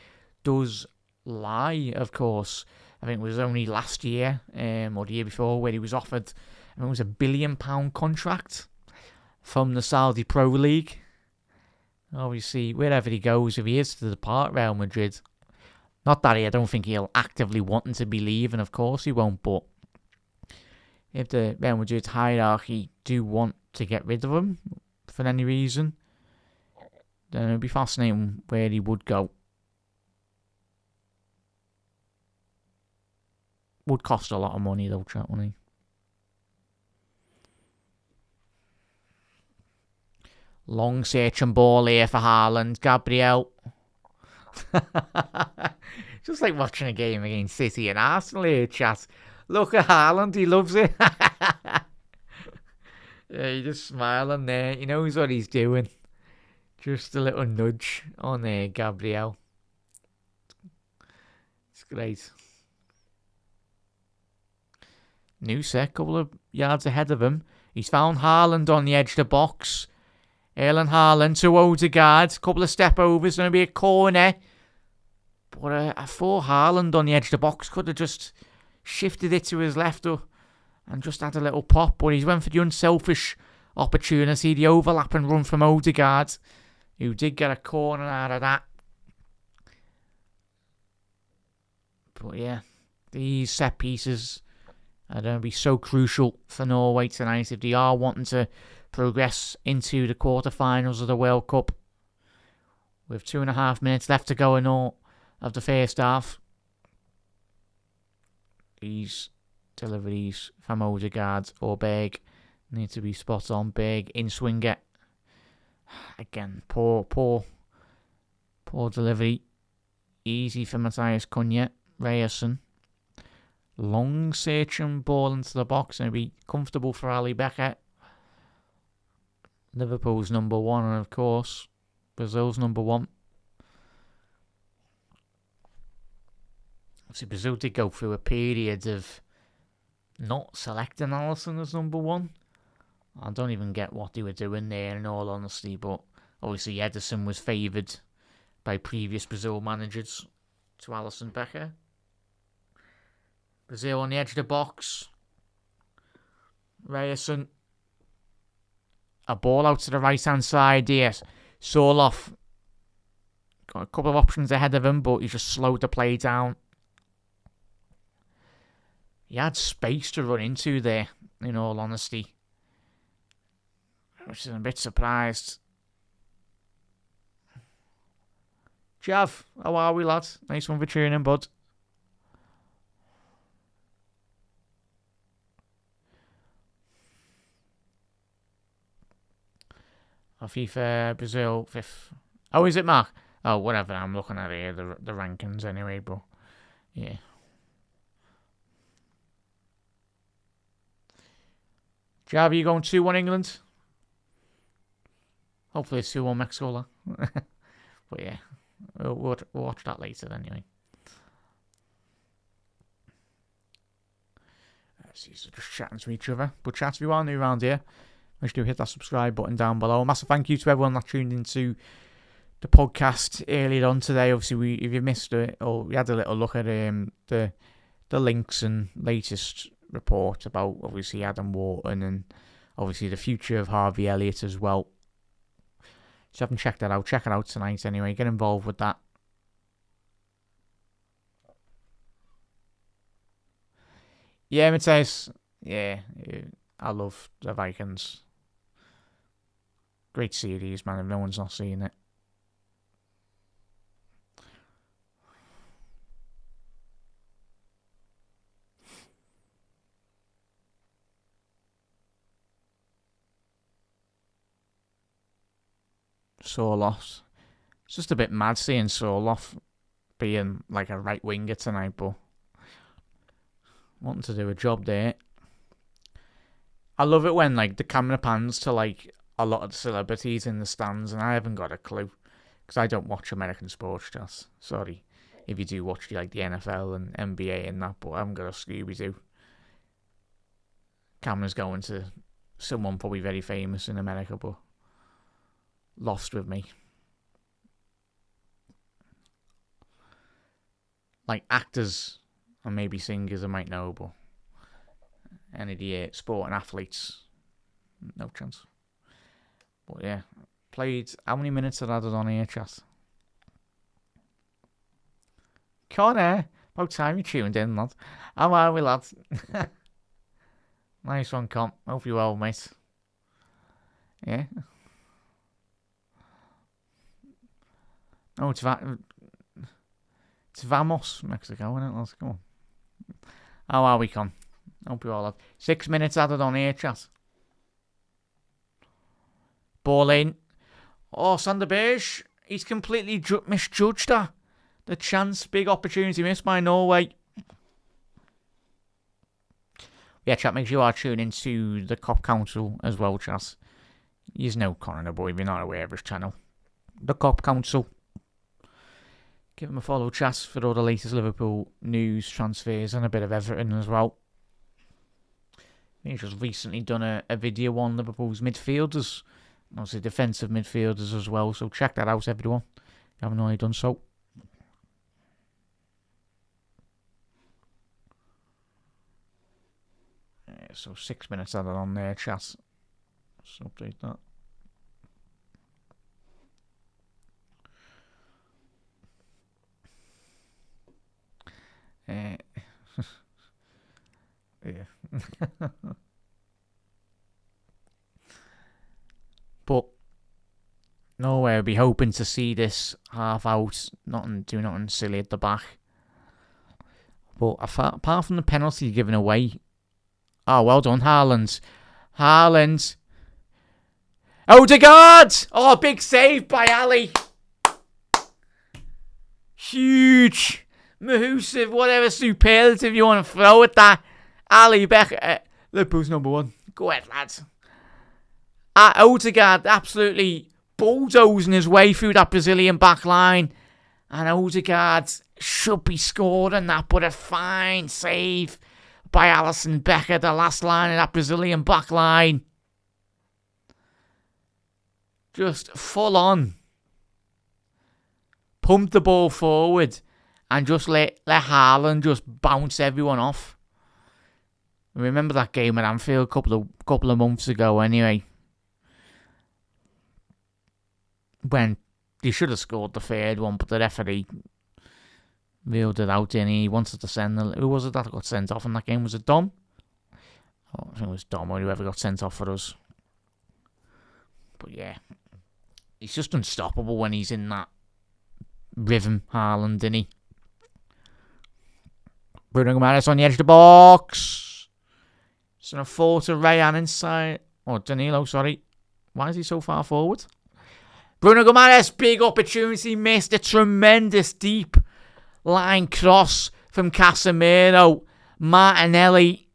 does lie, of course. I think it was only last year, or the year before, where he was offered, I think it was £1 billion contract from the Saudi Pro League. Obviously, wherever he goes, if he is to depart Real Madrid, not that I don't think he'll actively want to be leaving, of course he won't, but if the Real Madrid hierarchy do want to get rid of him for any reason, then it'd be fascinating where he would go. Would cost a lot of money though, chat, wouldn't he? Long searching ball here for Haaland. Gabriel. Just like watching a game against City and Arsenal here, chat. Look at Haaland, he loves it. Yeah, he's just smiling there. He knows what he's doing. Just a little nudge on there, Gabriel. It's great. Noosa, couple of yards ahead of him. He's found Haaland on the edge of the box. Erling Haaland to Odegaard. Couple of step overs. Going to be a corner. But I thought Haaland on the edge of the box could have just shifted it to his left and just had a little pop. But he went for the unselfish opportunity. The overlap and run from Odegaard, who did get a corner out of that. But yeah, these set pieces are going to be so crucial for Norway tonight if they are wanting to progress into the quarterfinals of the World Cup. With 2.5 minutes left to go in all of the first half. These deliveries from Odegaard or Berg need to be spot on. Berg in swinger. Again, poor delivery. Easy for Matthias Cunha. Ryerson. Long searching ball into the box and be comfortable for Ali Becker. Liverpool's number one, and of course, Brazil's number one. Obviously, Brazil did go through a period of not selecting Alisson as number one. I don't even get what they were doing there, in all honesty, but obviously Ederson was favoured by previous Brazil managers to Alisson Becker. Brazil on the edge of the box. Ryerson. A ball out to the right-hand side, yes. Sorloth got a couple of options ahead of him, but he just slowed the play down. He had space to run into there, in all honesty. Which is a bit surprised. Jav, how are we, lads? Nice one for tuning, bud. FIFA Brazil 5th. Oh, is it, Mark? Oh, whatever. I'm looking at here, the rankings anyway, but yeah. Jav, you going 2-1 England? Hopefully it's 2-1 Mexico. But yeah, we'll watch that later anyway. These are just chatting to each other. But chat if you are new around here, make sure you hit that subscribe button down below. A massive thank you to everyone that tuned into the podcast earlier on today. Obviously, if you missed it, or we had a little look at the links and latest report about obviously Adam Wharton and obviously the future of Harvey Elliott as well. So if you haven't checked that out, check it out tonight anyway. Get involved with that. Yeah, Matthias. Yeah, I love the Vikings. Great series, man, if no one's not seen it. Sorloth. It's just a bit mad seeing Sorloth being like a right winger tonight, but wanting to do a job there. I love it when like the camera pans to like a lot of the celebrities in the stands, and I haven't got a clue because I don't watch American sports. Just sorry if you do watch like the NFL and NBA and that, but I haven't got a Scooby-Doo. Camera's going to someone probably very famous in America, but lost with me. Like actors and maybe singers I might know, but any of the sport and athletes, no chance. But yeah, played. How many minutes had I added on here, chat? Connor, about time you tuned in, lad. How are we, lads? Nice one, Con. Hope you're well, mate. Yeah. Oh, it's Vamos, Mexico, isn't it? Let's go on. How are we, Con? Hope you all have 6 minutes added on here, chat. Ball in. Oh, Sander Berge. He's completely misjudged that. The chance, big opportunity missed by Norway. We Yeah, chat, make sure you are tuning into the Cop Council as well, chat. You know Connor, boy, if you're not aware of his channel. The Cop Council. Give him a follow, chat, for all the latest Liverpool news, transfers, and a bit of everything as well. He's just recently done a video on Liverpool's midfielders. Obviously defensive midfielders as well, so check that out, everyone. If you haven't already done so. So 6 minutes added on there, chat. Let's update that. Yeah. But Norway will be hoping to see this half out, do nothing silly at the back. But apart from the penalty given away, oh, well done, Haaland. Odegaard! Oh, big save by Ali. Huge. Mahusive, whatever superlative you want to throw at that. Ali Becker, Liverpool's number one. Go ahead, lads. Odegaard absolutely bulldozing his way through that Brazilian back line. And Odegaard should be scoring that, but a fine save by Alisson Becker, the last line of that Brazilian back line. Just full on. Pump the ball forward and just let Haaland just bounce everyone off. Remember that game at Anfield a couple of months ago anyway, when he should have scored the third one, but the referee ruled it out, and he wanted to send who was it that got sent off in that game? Was it Dom? Oh, I think it was Dom or whoever got sent off for us. But yeah, he's just unstoppable when he's in that rhythm, Haaland, isn't he? Bruno Guimaraes on the edge of the box. It's a four to Rayan inside. Oh, Danilo, sorry. Why is he so far forward? Bruno Guimaraes, big opportunity, missed a tremendous deep line cross from Casemiro. Martinelli,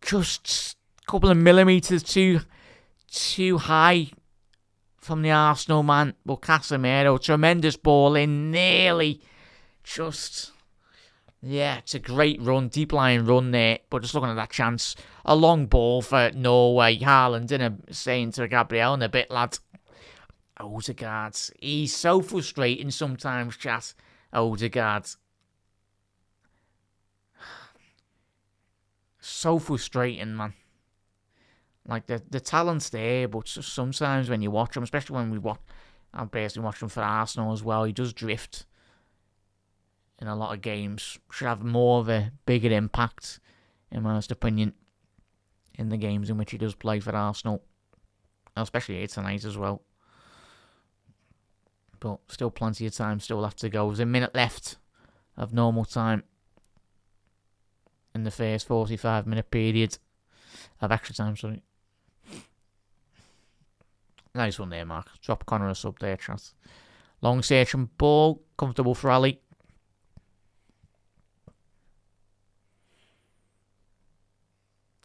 just a couple of millimetres too high from the Arsenal man. But Casemiro, tremendous ball in, nearly just... Yeah, it's a great run, deep line run there. But just looking at that chance, a long ball for Norway. Haaland saying to Gabriel in a bit, lad. Odegaard, he's so frustrating sometimes, chat. Odegaard. So frustrating, man. Like, the talent's there, but sometimes when you watch him, especially when I've basically watched him for Arsenal as well, he does drift in a lot of games. Should have more of a bigger impact, in my honest opinion, in the games in which he does play for Arsenal. Especially here tonight as well. But still plenty of time, still have to go. There's a minute left of normal time in the first 45-minute period of extra time, sorry. Nice one there, Mark. Drop Connor a sub there, chat. Long searching ball, comfortable for Ali.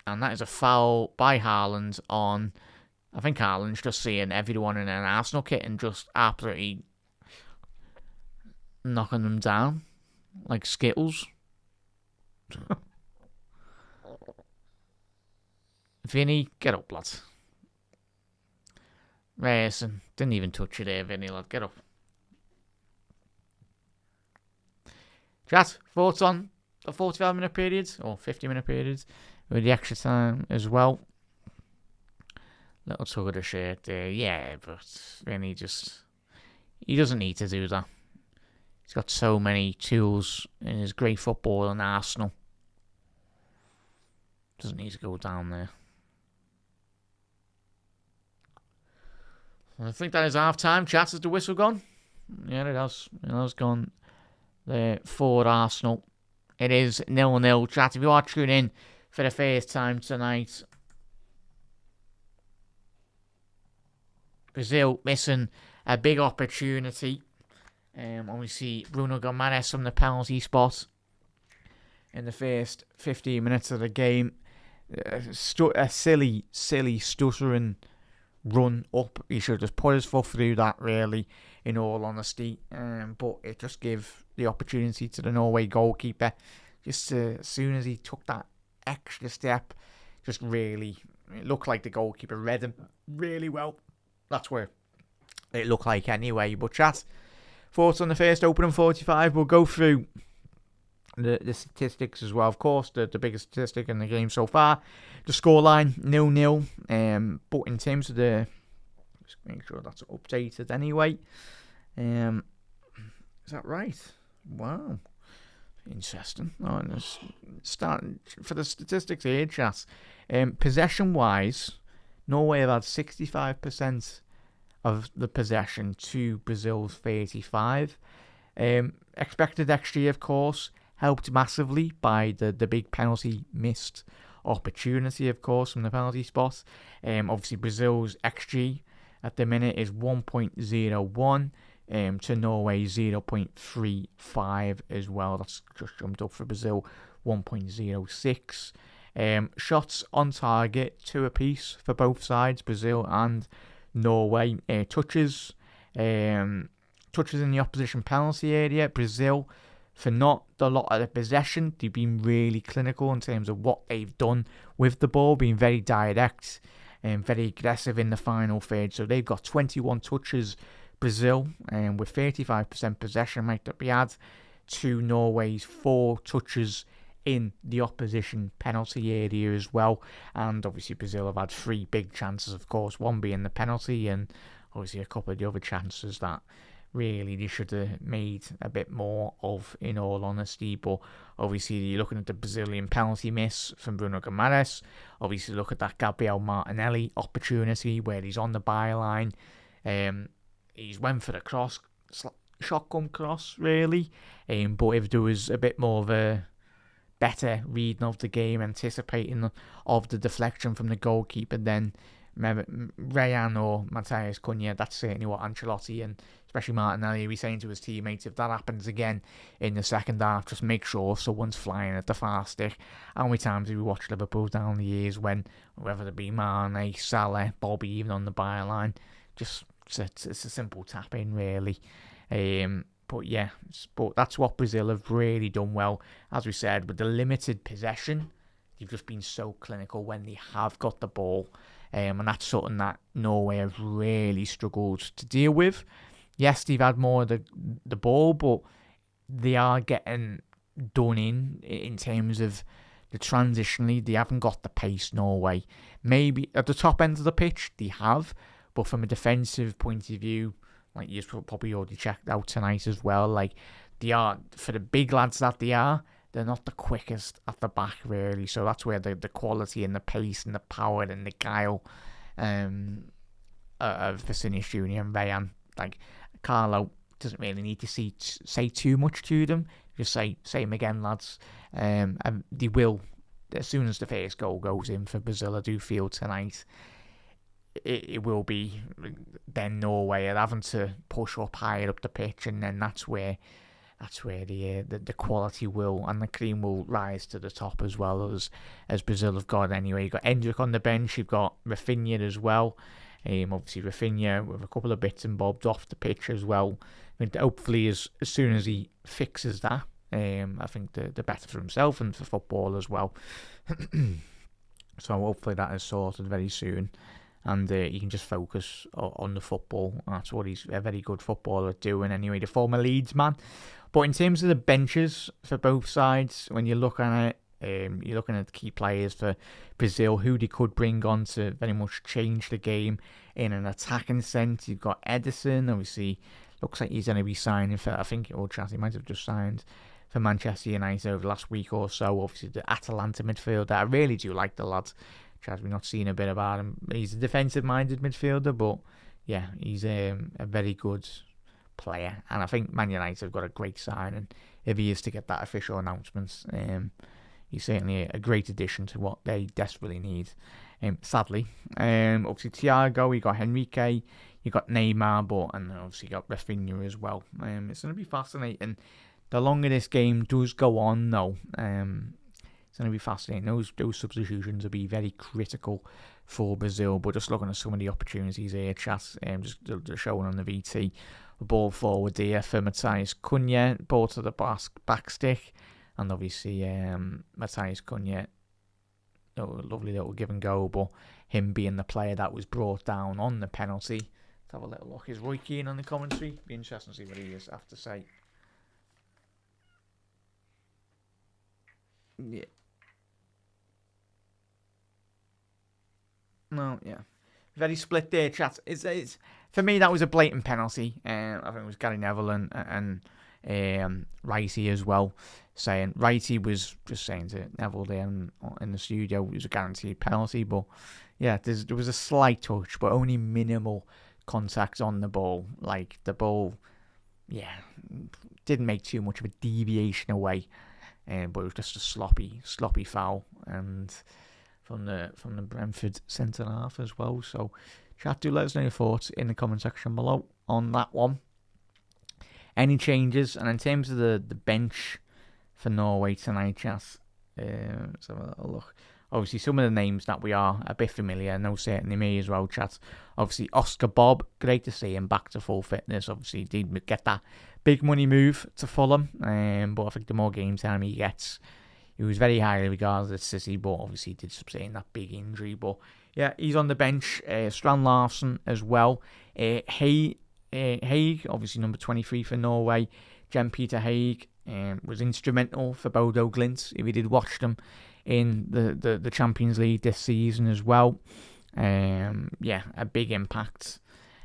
And that is a foul by Haaland on... I think Haaland's just seeing everyone in an Arsenal kit and just absolutely knocking them down like Skittles. Vinny, get up, lad. Racing. Didn't even touch you there, Vinny, lad. Get up. Chat, thoughts on the 45-minute period or 50-minute period with the extra time as well? Little tug of the shirt there. Yeah, but Vinny he doesn't need to do that. He's got so many tools in his great football in Arsenal. Doesn't need to go down there. I think that is half time. Chat, has the whistle gone? Yeah, it has. It has gone there for Arsenal. It is 0-0. Chat, if you are tuning in for the first time tonight, Brazil missing a big opportunity. And we see Bruno Guimaraes from the penalty spot in the first 15 minutes of the game. a silly stuttering run up. He should just put his foot through that, really, in all honesty. But it just gave the opportunity to the Norway goalkeeper. Just as soon as he took that extra step, just really, it looked like the goalkeeper read him really well. That's where it looked like anyway. But chat, thoughts on the first opening 45? We'll go through the statistics as well. Of course, the biggest statistic in the game so far, the scoreline 0-0. But in terms of just make sure that's updated anyway. Is that right? Wow, interesting. Starting for the statistics here, chat. Possession wise, Norway have had 65% of the possession to Brazil's 35. Expected XG, of course, helped massively by the big penalty missed opportunity, of course, from the penalty spot. Obviously, Brazil's XG at the minute is 1.01 to Norway 0.35 as well. That's just jumped up for Brazil, 1.06. Shots on target, 2 apiece for both sides, Brazil and Norway. Touches in the opposition penalty area, Brazil, for not a lot of the possession, they've been really clinical in terms of what they've done with the ball, being very direct and very aggressive in the final third. So they've got 21 touches, Brazil, with 35% possession might be had to Norway's 4 touches in the opposition penalty area as well. And obviously Brazil have had 3 big chances, of course, one being the penalty and obviously a couple of the other chances that really they should have made a bit more of, in all honesty. But obviously you're looking at the Brazilian penalty miss from Bruno Guimaraes. Obviously look at that Gabriel Martinelli opportunity where he's on the byline. He's went for the cross, shotgun cross really. But if there was a bit more of a better reading of the game, anticipating of the deflection from the goalkeeper, then Rayan or Matthias Cunha, that's certainly what Ancelotti and especially Martinelli will be saying to his teammates. If that happens again in the second half, just make sure someone's flying at the far stick. How many times have we watched Liverpool down the years when, whether it be Mane, Salah, Bobby, even on the byline, just it's a simple tap in really. But that's what Brazil have really done well. As we said, with the limited possession, they've just been so clinical when they have got the ball. And that's something that Norway have really struggled to deal with. Yes, they've had more of the ball, but they are getting done in terms of the transitionally. They haven't got the pace, Norway. Maybe at the top end of the pitch, they have. But from a defensive point of view, like you've probably already checked out tonight as well, like they are, for the big lads that they're not the quickest at the back really. So that's where the quality and the pace and the power and the guile of Vinicius Junior and Rayan, like Carlo doesn't really need to say too much to them. Just say them again, lads. And they will, as soon as the first goal goes in for Brazil, I do feel tonight, it will be then Norway are having to push up higher up the pitch, and then that's where the quality will and the cream will rise to the top as well as Brazil have got anyway. You've got Endrick on the bench, you've got Rafinha as well. Obviously Rafinha with a couple of bits and bobs off the pitch as well. I mean, hopefully as soon as he fixes that, I think the better for himself and for football as well. So hopefully that is sorted very soon. And he can just focus on the football. That's what he's a very good footballer at doing anyway, the former Leeds man. But in terms of the benches for both sides, when you're looking at it, you're looking at the key players for Brazil, who they could bring on to very much change the game in an attacking sense. You've got Edison, obviously, looks like he's going to be signing for, I think, he might have just signed for Manchester United over the last week or so. Obviously, the Atalanta midfielder. I really do like the lad. We've not seen a bit about him. He's a defensive-minded midfielder, but yeah, he's a very good player. And I think Man United have got a great signing if he is to get that official announcement. He's certainly a great addition to what they desperately need. Sadly, obviously Thiago, you got Henrique, you got Neymar, and obviously you got Rafinha as well. It's going to be fascinating. The longer this game does go on, though, it's going to be fascinating. Those substitutions will be very critical for Brazil. But just looking at some of the opportunities here, chat, just showing on the VT, the ball forward here for Matthias Cunha, ball to the back stick, and obviously Matthias Cunha, lovely little give and go, but him being the player that was brought down on the penalty. Let's have a little look. Is Roy Keane on the commentary? Be interesting to see what he has to say. Yeah. No, yeah. Very split there, chat. It's for me, that was a blatant penalty. I think it was Gary Neville and Righty as well. Righty was just saying to Neville there in the studio it was a guaranteed penalty. But yeah, there was a slight touch, but only minimal contact on the ball. Like the ball, yeah, didn't make too much of a deviation away. But it was just a sloppy foul, and from the Brentford centre half as well. So, chat, do let us know your thoughts in the comment section below on that one. Any changes? And in terms of the bench for Norway tonight, chat, let's have a look. Obviously, some of the names that we are a bit familiar, and certainly me as well, chat. Obviously, Oscar Bob, great to see him back to full fitness. Obviously, he did get that big money move to Fulham, but I think the more game time he gets, he was very highly regarded at City, but obviously he did sustain that big injury. But yeah, he's on the bench. Strand Larsen as well. Haig, obviously number 23 for Norway. Jan-Peter Haig was instrumental for Bodo Glimt, if you did watch them in the Champions League this season as well. Yeah, a big impact.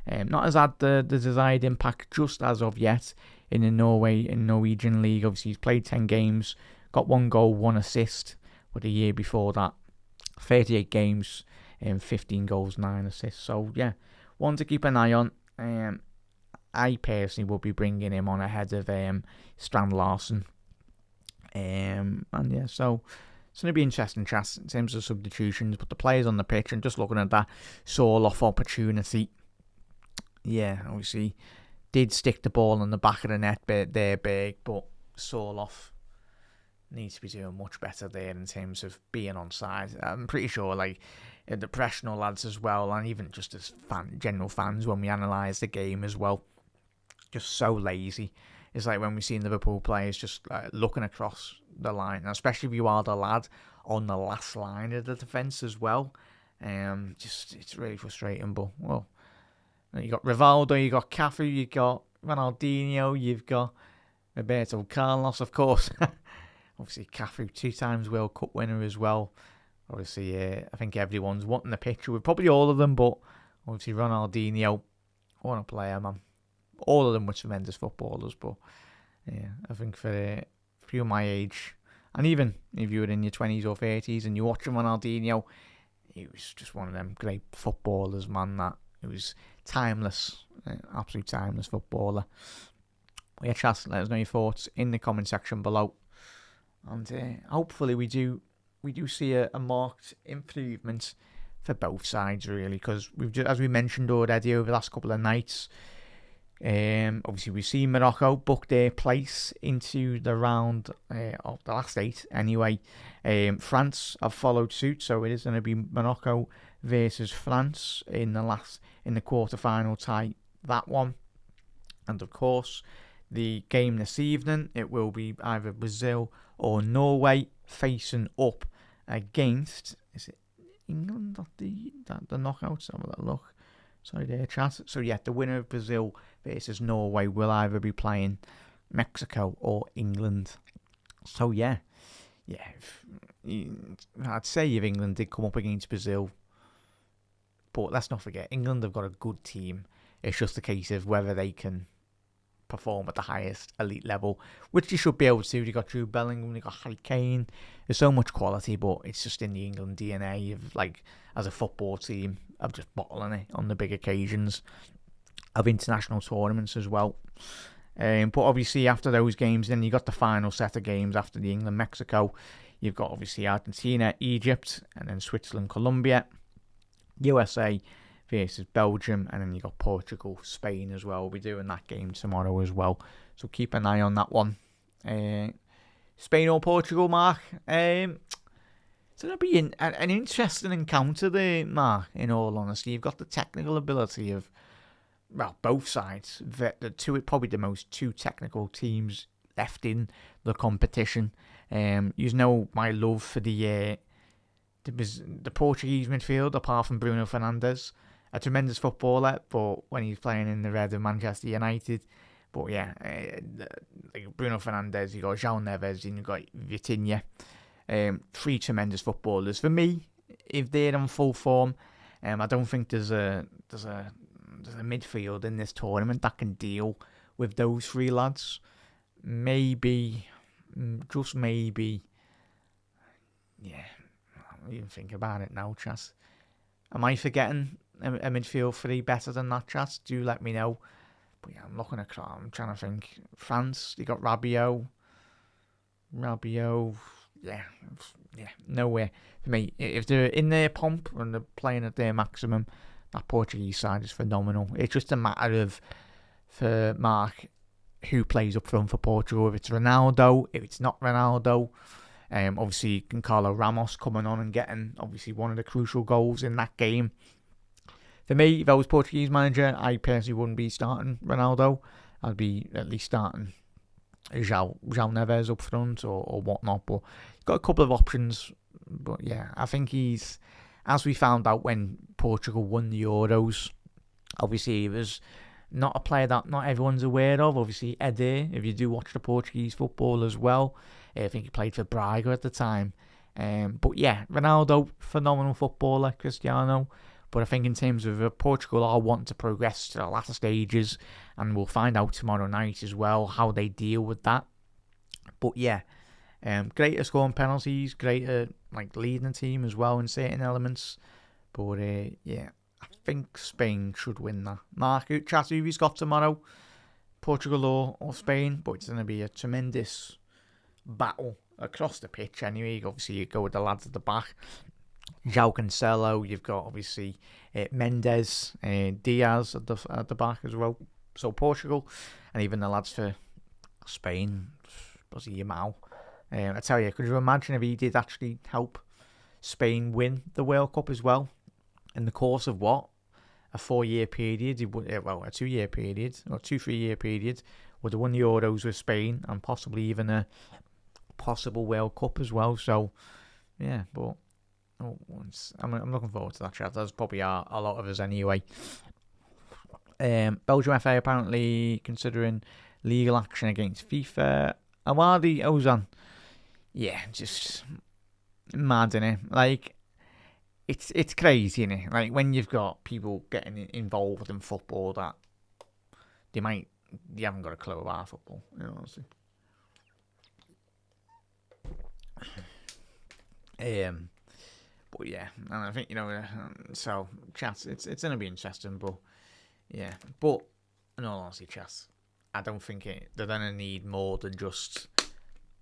Not as had the desired impact just as of yet in the Norwegian league. Obviously, he's played 10 games, got 1 goal, 1 assist. But the year before that, 38 games, 15 goals, 9 assists. So yeah, one to keep an eye on. I personally will be bringing him on ahead of Strand Larsen. And yeah, so it's going to be interesting, chat, in terms of substitutions. But the players on the pitch, and just looking at that Sorloth opportunity, yeah, obviously did stick the ball in the back of the net there big, but Sorloth needs to be doing much better there in terms of being onside. I'm pretty sure, like, the professional lads as well, and even just as general fans when we analyse the game as well, just so lazy. It's like when we see Liverpool players just looking across the line, especially if you are the lad on the last line of the defence as well. It's really frustrating, but well, you got Rivaldo, you got Cafu, you got Ronaldinho, you've got Roberto Carlos, of course. Obviously, Cafu, 2 times World Cup winner as well. Obviously, I think everyone's wanting the picture with probably all of them, but obviously Ronaldinho, what a player, man. All of them were tremendous footballers, but yeah, I think for you my age, and even if you were in your 20s or 30s and you're watching Ronaldinho, he was just one of them great footballers, man. That it was timeless, absolute timeless footballer. Well, yeah, chat, let us know your thoughts in the comment section below, and hopefully we do see a marked improvement for both sides, really, because as we mentioned already over the last couple of nights, obviously we've seen Morocco book their place into the round of the last 8 anyway. France have followed suit, so it is going to be Morocco versus France in the quarter-final tie, that one. And of course, the game this evening, it will be either Brazil or Norway facing up against, is it England at the knockouts? Have a little look. Sorry there, chat. So yeah, the winner of Brazil versus Norway will either be playing Mexico or England. So yeah, I'd say if England did come up against Brazil, but let's not forget, England have got a good team. It's just a case of whether they can perform at the highest elite level, which they should be able to. They got Jude Bellingham, they got Harry Kane. There's so much quality, but it's just in the England DNA of, like, as a football team, of just bottling it on the big occasions of international tournaments as well. But obviously after those games, then you got the final set of games after the England-Mexico. You've got obviously Argentina, Egypt, and then Switzerland, Colombia, USA versus Belgium, and then you got Portugal, Spain as well. We'll be doing that game tomorrow as well, so keep an eye on that one. Spain or Portugal, Mark? It's going to be an interesting encounter there, Mark, in all honesty. You've got the technical ability of, well, both sides. Probably the most two technical teams left in the competition. You know my love for the Portuguese midfield, apart from Bruno Fernandes. A tremendous footballer, but when he's playing in the red of Manchester United. But yeah, like Bruno Fernandes, you got João Neves, and you got Vitinha. Three tremendous footballers. For me, if they're in full form, I don't think there's a midfield in this tournament that can deal with those three lads. Maybe, just maybe, yeah. I don't even think about it now, Chas. Am I forgetting a midfield three better than that, Chas? Do let me know. But yeah, I'm trying to think. France, you got Rabiot, yeah, nowhere for me. If they're in their pomp and they're playing at their maximum, that Portuguese side is phenomenal. It's just a matter of, for Mark, who plays up front for Portugal. If it's Ronaldo, if it's not Ronaldo, obviously Carlos Ramos coming on and getting obviously one of the crucial goals in that game. For me, if I was Portuguese manager, I personally wouldn't be starting Ronaldo. I'd be at least starting João Neves up front or whatnot. But he's got a couple of options. But yeah, I think he's, as we found out when Portugal won the Euros, obviously he was not a player that not everyone's aware of. Obviously, Eder, if you do watch the Portuguese football as well, I think he played for Braga at the time. But yeah, Ronaldo, phenomenal footballer, Cristiano. But I think in terms of Portugal are wanting to progress to the latter stages, and we'll find out tomorrow night as well how they deal with that. But yeah, great at scoring penalties, great at leading the team as well in certain elements. But yeah, I think Spain should win that. Mark, chat who he's got tomorrow, Portugal or Spain, but it's going to be a tremendous battle across the pitch anyway. Obviously, you go with the lads at the back. João Cancelo, you've got obviously Mendes, Diaz at the back as well. So Portugal, and even the lads for Spain, bloody Yamal. I tell you, could you imagine if he did actually help Spain win the World Cup as well? In the course of what? A 4-year period, a 2-year period, or 2-3-year period, would have won the Euros with Spain and possibly even a possible World Cup as well. So, yeah, but I'm looking forward to that chat. There's probably a lot of us anyway. Belgium FA apparently considering legal action against FIFA. Awadi Ozan. Yeah, just mad, innit? It's crazy, innit? Like, when you've got people getting involved in football that they haven't got a clue about football, honestly. But yeah, and I think, so, chat, it's going to be interesting, but yeah. But, in all honesty, chat, I don't think they're going to need more than just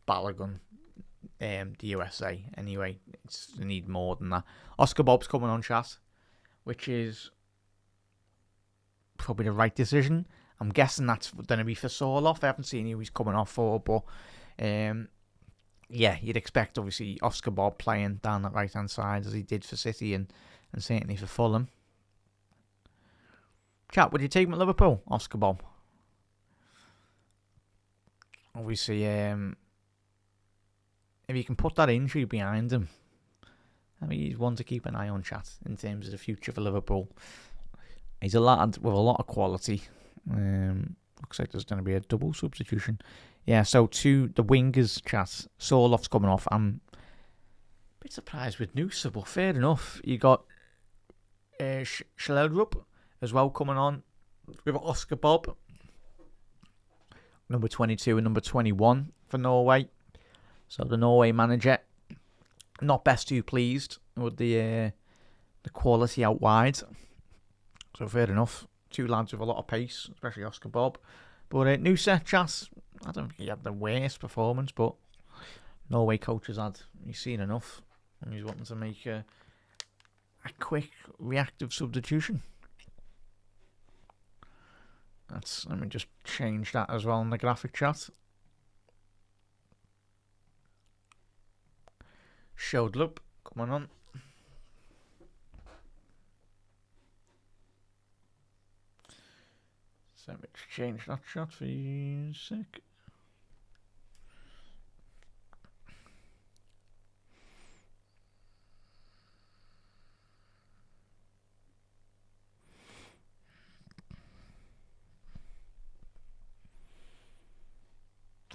Balogun, the USA, anyway. They need more than that. Oscar Bob's coming on, chat, which is probably the right decision. I'm guessing that's going to be for Sorloth. I haven't seen who he's coming off for, but yeah, you'd expect, obviously, Oscar Bob playing down that right-hand side as he did for City and certainly for Fulham. Chat, would you take him at Liverpool, Oscar Bob? Obviously, if you can put that injury behind him, I mean, he's one to keep an eye on, chat, in terms of the future for Liverpool. He's a lad with a lot of quality. Looks like there's going to be a double substitution. Yeah, so to the wingers, chat, Sorloth's coming off. I'm a bit surprised with Noosa, but fair enough. You got Schleldrup as well coming on with Oscar Bob, number 22 and number 21 for Norway. So the Norway manager, not best too pleased with the quality out wide. So fair enough. Two lads with a lot of pace, especially Oscar Bob. But Noosa, chat, I don't think he had the worst performance, but Norway coach he's seen enough, and he's wanting to make a quick reactive substitution. Let me just change that as well in the graphic chat. Schleldrup Come on. So let's change that shot for you a sec.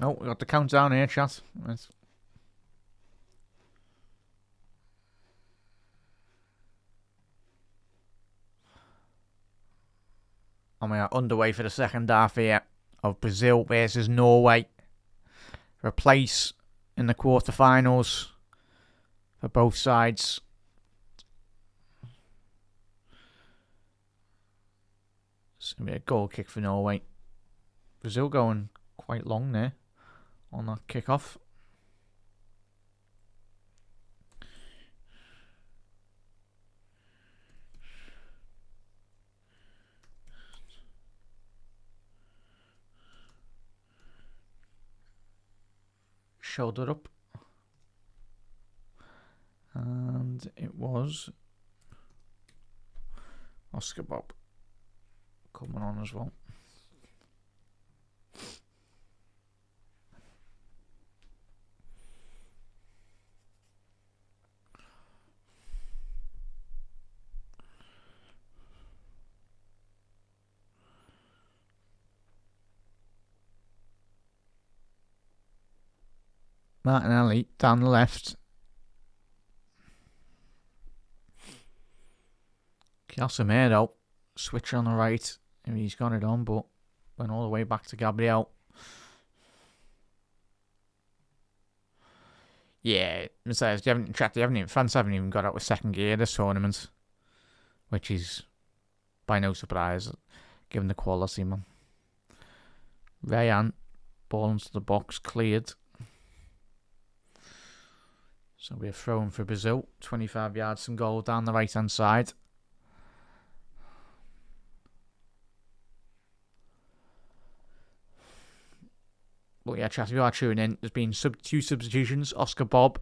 Oh, we got the countdown here, chat. Let's... And we are underway for the second half here of Brazil versus Norway. For a place in the quarterfinals for both sides. It's going to be a goal kick for Norway. Brazil going quite long there on that kickoff. Shoulder up. And it was Oscar Bob coming on as well. Martinelli down the left. Casemiro switch on the right. I mean, he's got it on, but went all the way back to Gabriel. Yeah, besides, France haven't even got out of second gear this tournament, which is by no surprise, given the quality, man. Rayan, ball into the box, cleared. So we're throwing for Brazil, 25 yards from goal down the right-hand side. But yeah, chat, if you are tuning in, there's been two substitutions. Oscar Bob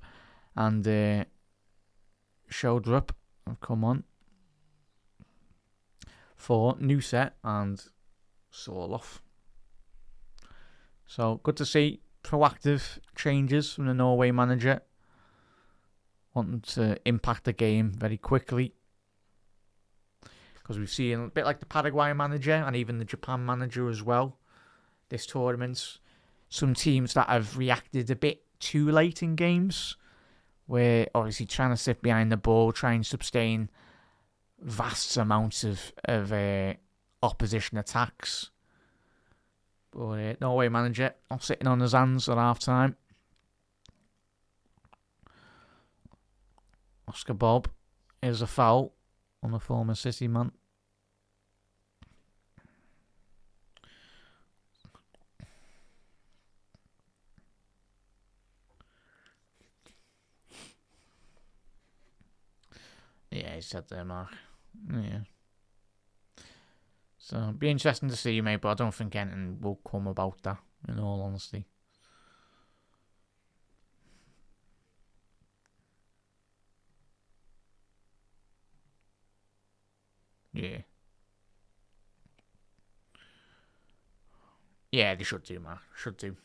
and Shoulder Up have come on for Nuset and Sorloff. So good to see proactive changes from the Norway manager, wanting to impact the game very quickly. Because we've seen a bit like the Paraguay manager and even the Japan manager as well this tournament. Some teams that have reacted a bit too late in games, where obviously trying to sit behind the ball, try and sustain vast amounts of opposition attacks. But Norway manager not sitting on his hands at half time. Oscar Bob is a foul on the former City man. Yeah, he said there, Mark. Yeah. So, it'll be interesting to see, mate, but I don't think anything will come about that, in all honesty. Yeah. Yeah, they should do, Mark. Should do.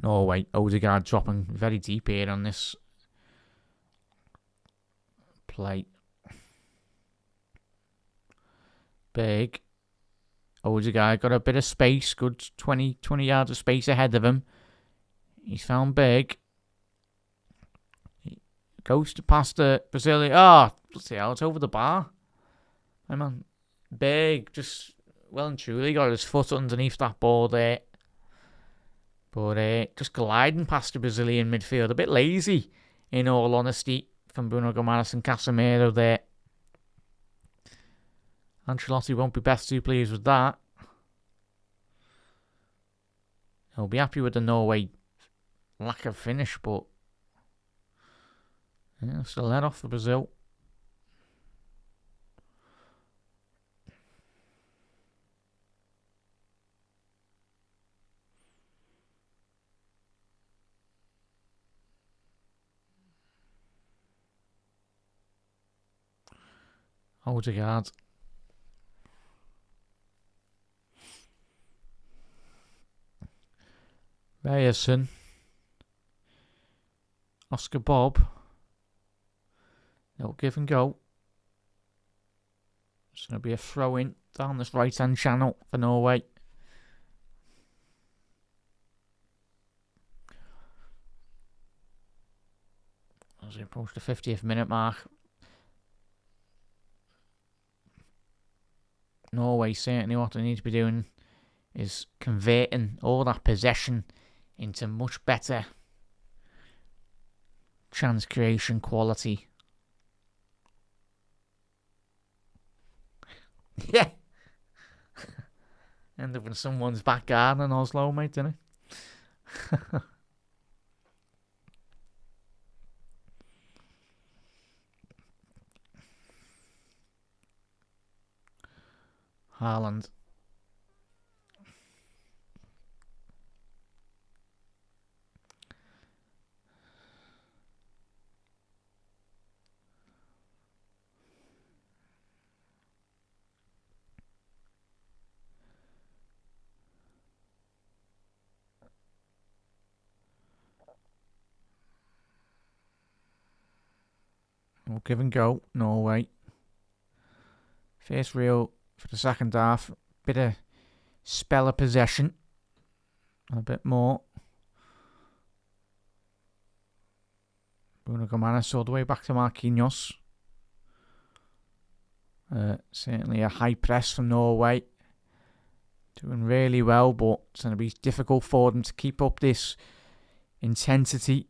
Norway, Odegaard dropping very deep here on this play. Big. Odegaard got a bit of space. Good 20 yards of space ahead of him. He's found Big. He goes to pass the Brazilian. Bloody hell, it's over the bar. Hey, man. Big, just well and truly got his foot underneath that ball there. But just gliding past the Brazilian midfield. A bit lazy, in all honesty, from Bruno Gomes and Casemiro there. Ancelotti won't be best too pleased with that. He'll be happy with the Norway lack of finish, but yeah, still let off for Brazil. Odegaard. Ryerson. Oscar Bob. It'll give and go. It's going to be a throw in down this right hand channel for Norway. As we approach the 50th minute mark, Norway certainly what they need to be doing is converting all that possession into much better chance creation quality. Yeah. End up in someone's back garden in Oslo, mate, didn't it? Haaland. We'll give and go, Norway. First reel for the second half. Bit of spell of possession. A bit more. Bruno Gomares all the way back to Marquinhos. Certainly a high press from Norway. Doing really well, but it's going to be difficult for them to keep up this intensity.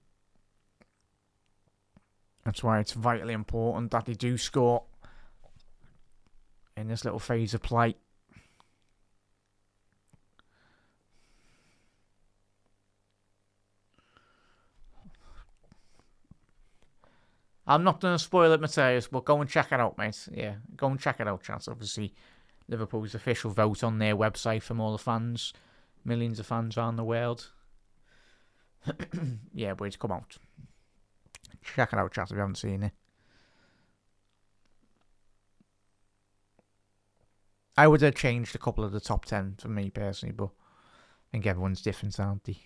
That's why it's vitally important that they do score in this little phase of play. I'm not going to spoil it, Mateus, but go and check it out, mate. Yeah, go and check it out, chance. Obviously, Liverpool's official vote on their website from all the fans. Millions of fans around the world. Yeah, boys, come out. Check it out, chat, if you haven't seen it. I would have changed a couple of the top 10 for me personally, but I think everyone's different, aren't they?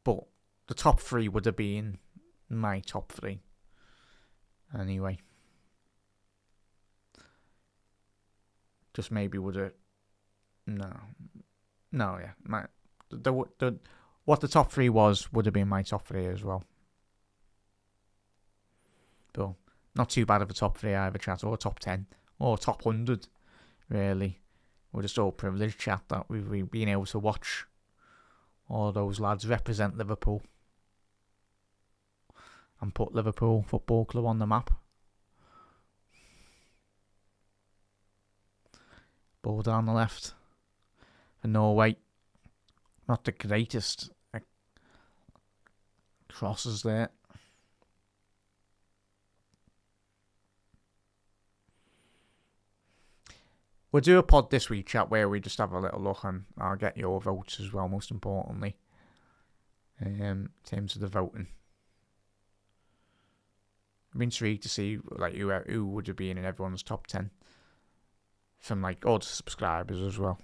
But the top 3 would have been my top 3. Anyway. Just maybe would have... No, yeah. What the top 3 would have been my top 3 as well. But not too bad of a top 3 either, chat, or top 10, or top 100, really. We're just all privileged, chat, that we've been able to watch all those lads represent Liverpool and put Liverpool Football Club on the map. Ball down the left for Norway. Not the greatest crosses there. We'll do a pod this week, chat, where we just have a little look, and I'll get your votes as well, most importantly, in terms of the voting. I'm intrigued to see like who would have been in everyone's top 10 from like all the subscribers as well.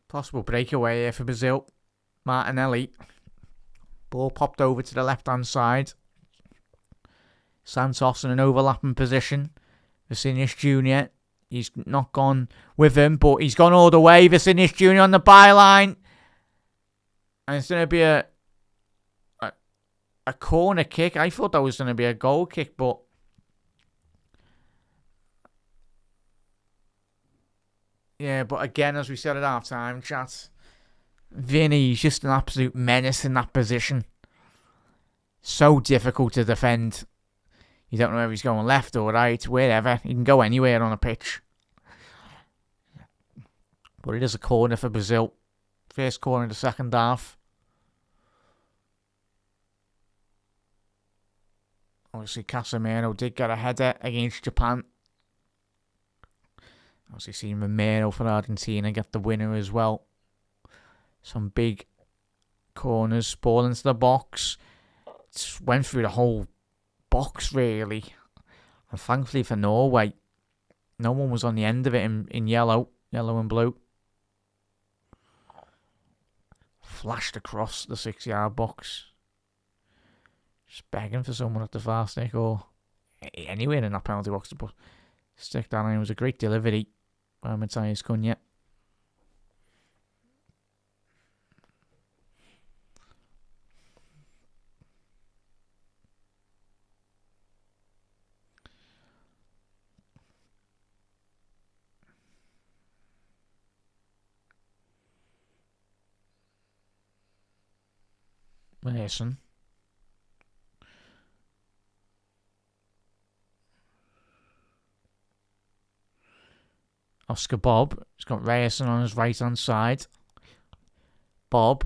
Possible breakaway here for Brazil. Martinelli. Ball popped over to the left-hand side. Santos in an overlapping position. Vinicius Jr. He's not gone with him, but he's gone all the way. Vinicius Jr. on the byline. And it's going to be a corner kick. I thought that was going to be a goal kick, but... Yeah, but again, as we said at half-time, chat... Vinny's just an absolute menace in that position. So difficult to defend. You don't know if he's going left or right, wherever. He can go anywhere on a pitch. But it is a corner for Brazil. First corner in the second half. Obviously, Casemiro did get a header against Japan. Obviously seen Romero for Argentina get the winner as well. Some big corners, ball into the box. Just went through the whole box really. And thankfully for Norway, no one was on the end of it in yellow and blue. Flashed across the 6-yard box. Just begging for someone at the far stick or anywhere in that penalty box to put stick down. And it was a great delivery by Matthias Cunha. Mason. Oscar Bob. He's got Ryerson on his right hand side. Bob.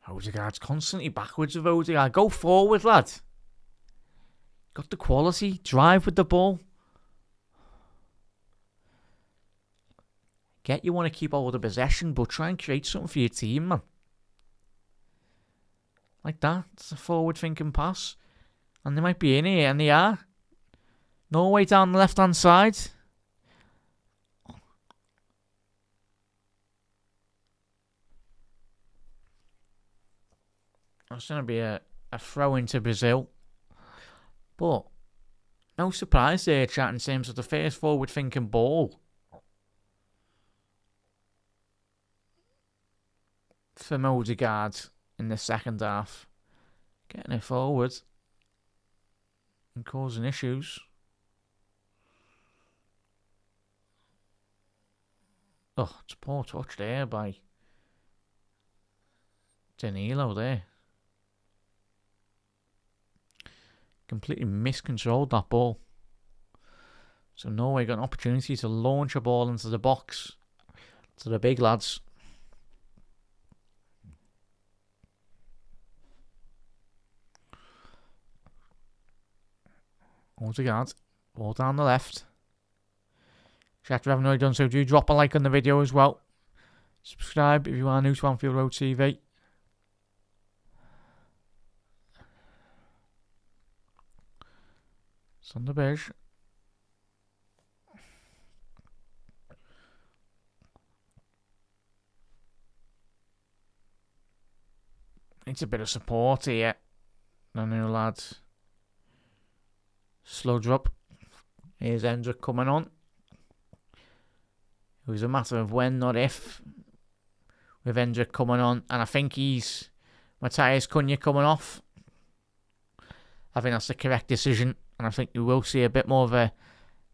Odegaard's constantly backwards with Odegaard. Go forward, lad. Got the quality. Drive with the ball. Get you want to keep hold of possession, but try and create something for your team, man. Like that. It's a forward-thinking pass. And they might be in here, and they are. Norway down the left-hand side. That's going to be a throw into Brazil. But no surprise there, chat, in terms of the first forward-thinking ball from Odegaard in the second half. Getting it forward and causing issues. Oh, it's a poor touch there by Danilo there. Completely miscontrolled that ball. So Norway got an opportunity to launch a ball into the box to the big lads. Odegaard, ball down the left. Chat, if you haven't already done so, do drop a like on the video as well. Subscribe if you are new to Anfield Road TV. Sunderberg. Needs a bit of support here. The new lads. Slow drop. Here's Hendrick coming on. It was a matter of when, not if. With Hendrick coming on. And I think he's Matthias Cunha coming off. I think that's the correct decision. And I think you will see a bit more of a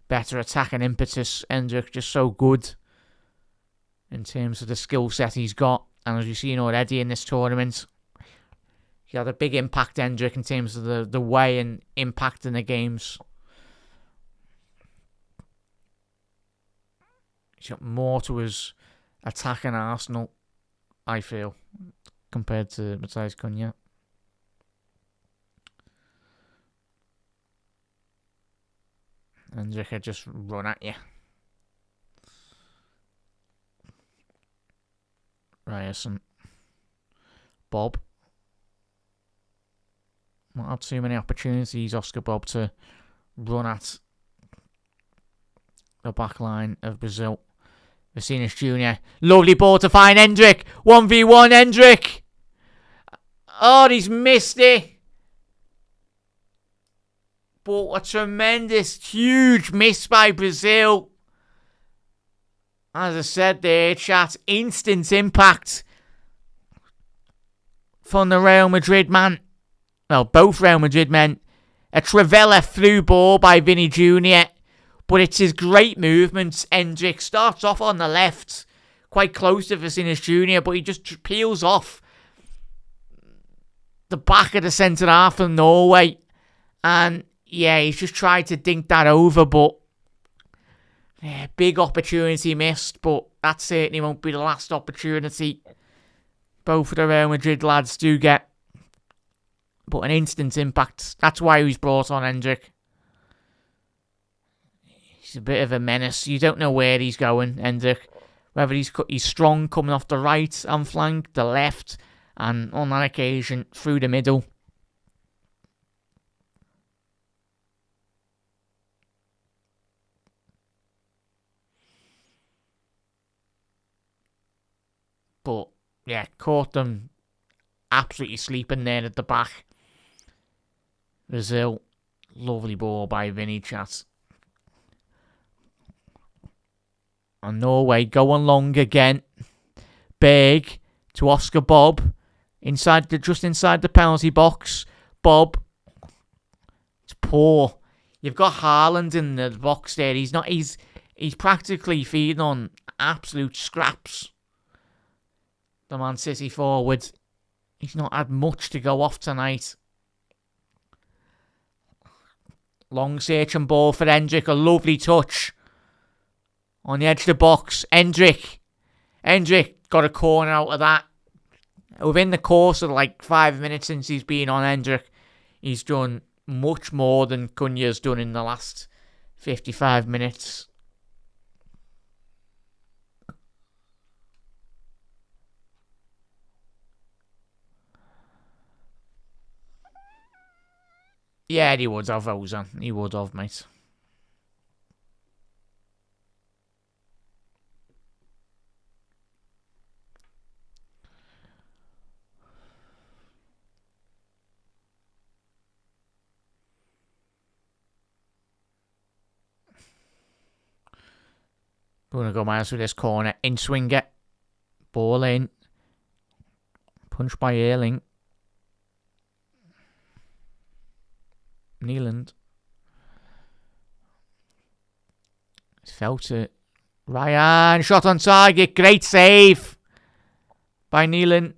better attack and impetus. Hendrick just so good in terms of the skill set he's got. And as you've seen already in this tournament, he had a big impact, Hendrick, in terms of the way and impact in the games. He's got more to his attack in Arsenal, I feel, compared to Matthias Cunha. Hendrick had just run at you. Ryerson. Bob. Not had too many opportunities, Oscar Bob, to run at the back line of Brazil. Vicinos Jr. Lovely ball to find Hendrick. 1v1 Hendrick. Oh, he's missed it. But a tremendous, huge miss by Brazil. As I said there, chat, instant impact from the Real Madrid man. Well, both Real Madrid men. A Trivela through ball by Vinny Jr. But it's his great movements. Hendrick starts off on the left, quite close to Vicinos Jr., but he just peels off the back of the centre half of Norway. And yeah, he's just tried to dink that over, but yeah, big opportunity missed. But that certainly won't be the last opportunity both of the Real Madrid lads do get. But an instant impact. That's why he was brought on, Hendrick. He's a bit of a menace. You don't know where he's going, Hendrick. Whether he's strong coming off the right hand flank, the left, and on that occasion through the middle. But yeah, caught them absolutely sleeping there at the back. Brazil, lovely ball by Vinny, chat. And Norway going long again. Berg to Oscar Bob. Just inside the penalty box. Bob. It's poor. You've got Haaland in the box there. He's practically feeding on absolute scraps. The Man City forward. He's not had much to go off tonight. Long searching ball for Hendrick. A lovely touch. On the edge of the box. Hendrick got a corner out of that. Within the course of 5 minutes since he's been on, Hendrick, he's done much more than Cunha's done in the last 55 minutes. Yeah, he would have, Ozan. He would have, mate. Bruno Gomez with this corner. In swinger. Ball in. Punch by Erling. Neeland. It's fell to Ryan. Shot on target. Great save by Neeland.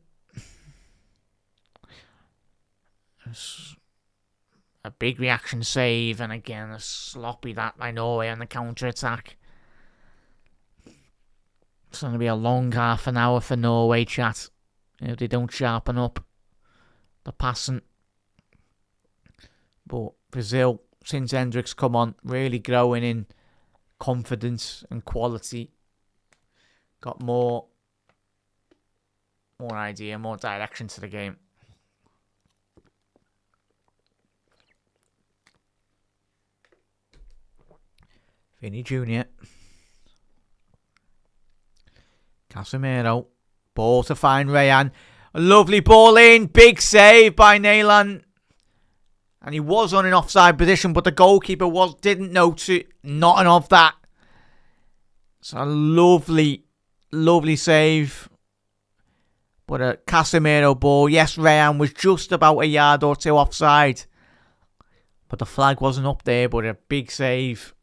A big reaction save. And again, a sloppy that by Norway on the counter-attack. It's going to be a long half an hour for Norway, chat. If they don't sharpen up the passing. But Brazil, since Hendrick's come on, really growing in confidence and quality. Got more idea, more direction to the game. Vinny Jr. Casemiro. Ball to find Rayan. A lovely ball in. Big save by Nayland. And he was on an offside position, but the goalkeeper didn't note it. Nothing of that. It's a lovely save. But a Casemiro ball. Yes, Rayan was just about a yard or two offside. But the flag wasn't up there, but a big save.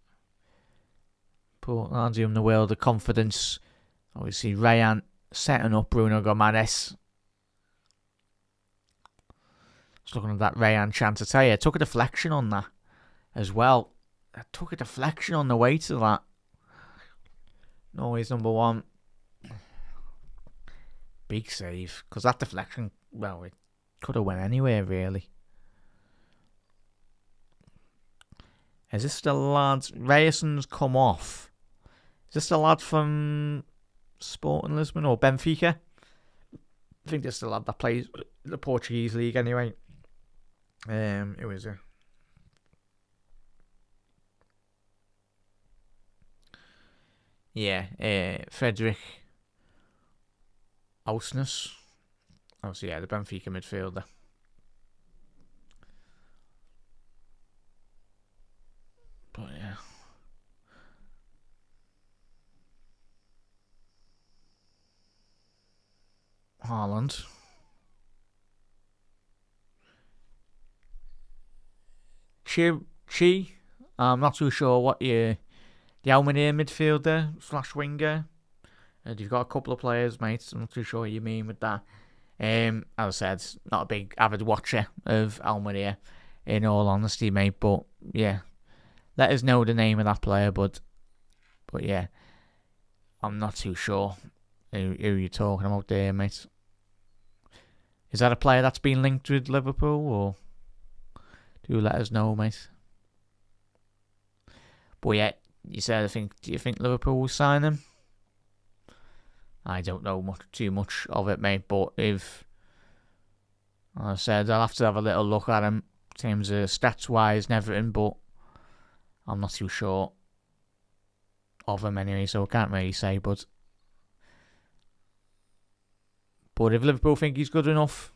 But that'll do him the world of confidence. Obviously, Rayan setting up Bruno Gomes. Just looking at that Rayan chance. I tell you, I took a deflection on that as well. I took a deflection on the way to that. Norway's number one. Big save. Because that deflection, well, it could have went anywhere, really. Is this the lad? Reyerson's come off. Is this the lad from Sporting Lisbon or Benfica? I think this is the lad that plays the Portuguese league anyway. Who is it? Yeah, Frederick Ausnes. Obviously, yeah, the Benfica midfielder. But yeah. Haaland. Chi. I'm not too sure what the Almania midfielder / winger. You've got a couple of players, mate. I'm not too sure what you mean with that. As I said, not a big avid watcher of Almania, in all honesty, mate. But yeah, let us know the name of that player, but yeah, I'm not too sure who you're talking about there, mate. Is that a player that's been linked with Liverpool, or do let us know, mate? But yeah, You said, do you think Liverpool will sign him? I don't know too much of it, mate. But if I said, I'll have to have a little look at him in terms of stats wise and everything, but I'm not too sure of him anyway, so I can't really say. But if Liverpool think he's good enough,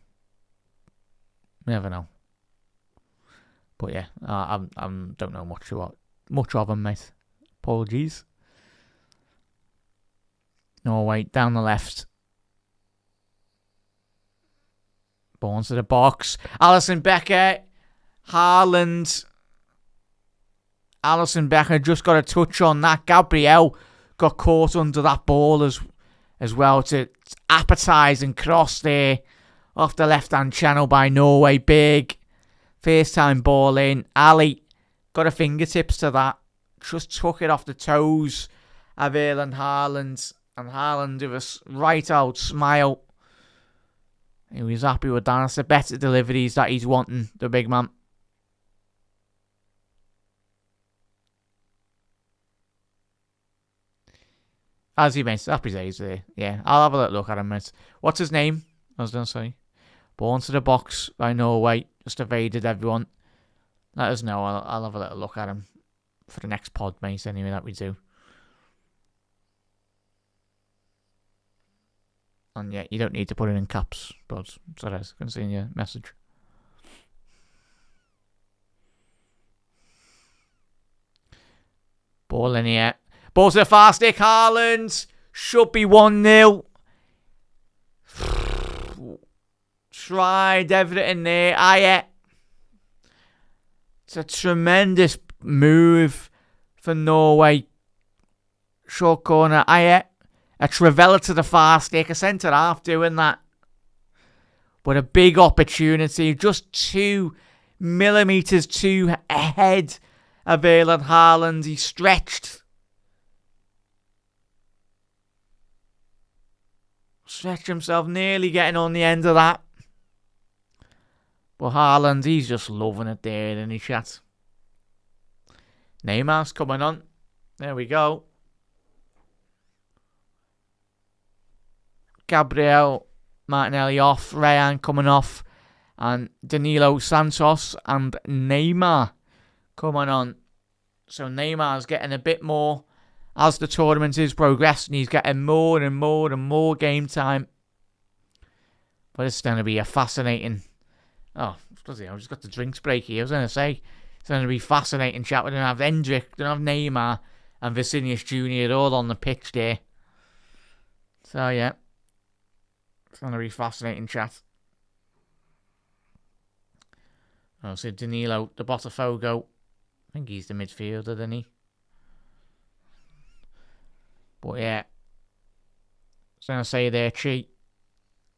you never know. But yeah, I don't know much of him, mate. Apologies. Norway down the left. Ball into the box. Alisson Becker. Haaland. Alisson Becker just got a touch on that. Gabriel got caught under that ball as well. It's appetising cross there off the left-hand channel by Norway. Big. First time ball in. Ali got a fingertips to that. Just took it off the toes of Erling Haaland. And Haaland with a right out smile. He was happy with that. That's the better deliveries that he's wanting, the big man. As he makes up his age there. Yeah, I'll have a little look at him, mate. What's his name? I was going to say. Born to the box by Norway. Just evaded everyone. Let us know. I'll have a little look at him for the next pod, mate, anyway, that we do. And yeah, you don't need to put it in caps, but sorry, I can see in your message. Ball in here. Ball to the far stick. Haaland. Should be 1-0. Tried everything there. It's a tremendous move for Norway. Short corner. A Trivela to the far stick. A centre half doing that. But a big opportunity. Just 2 millimetres too ahead of Erling Haaland. He stretched himself, nearly getting on the end of that. But Haaland, he's just loving it there, isn't he, chat? Neymar's coming on. There we go. Gabriel Martinelli off. Rayan coming off. And Danilo Santos and Neymar coming on. So Neymar's getting a bit more as the tournament is progressing. He's getting more and more and more game time. But it's going to be a fascinating... Oh, bloody hell, I've just got the drinks break here. I was going to say, it's going to be fascinating chat. We don't have Hendrick, don't have Neymar and Vinicius Jr. all on the pitch there. So, yeah. It's going to be fascinating chat. Oh, so Danilo, the Botafogo. I think he's the midfielder, isn't he? But yeah. So I say there, Chi.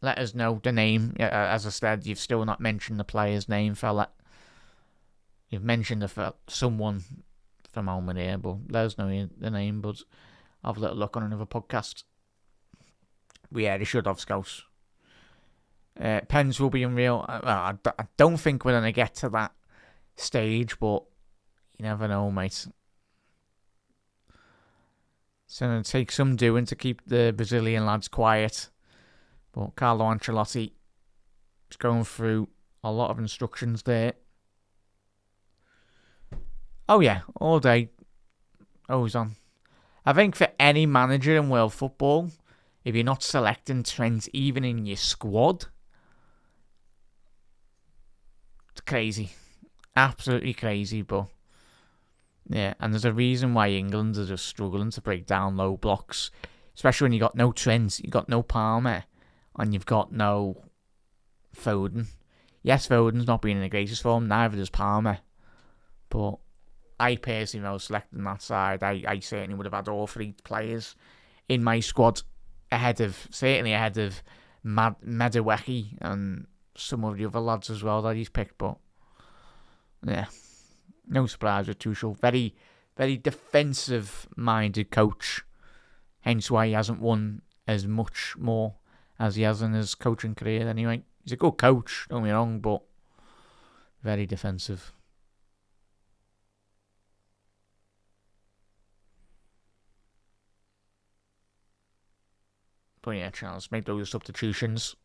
Let us know the name. As I said, you've still not mentioned the player's name, fella. You've mentioned someone from home here, but let us know the name, but I'll have a little look on another podcast. But yeah, they should have scouts. Pens will be unreal. I don't think we're going to get to that stage, but you never know, mate. It's going to take some doing to keep the Brazilian lads quiet. But Carlo Ancelotti is going through a lot of instructions there. Oh yeah, all day. Always on. I think for any manager in world football, if you're not selecting Trent even in your squad, it's crazy. Absolutely crazy, but yeah, and there's a reason why England are just struggling to break down low blocks, especially when you got no Trent, you got no Palmer, and you've got no Foden. Yes, Foden's not been in the greatest form, neither does Palmer, but I personally know selecting that side, I certainly would have had all 3 players in my squad certainly ahead of Madueke and some of the other lads as well that he's picked, but yeah, no surprise with Tuchel. Very, very defensive-minded coach, hence why he hasn't won as much more as he has in his coaching career anyway. He's a good coach, don't get me wrong, but very defensive. yeah, Charles, make those substitutions.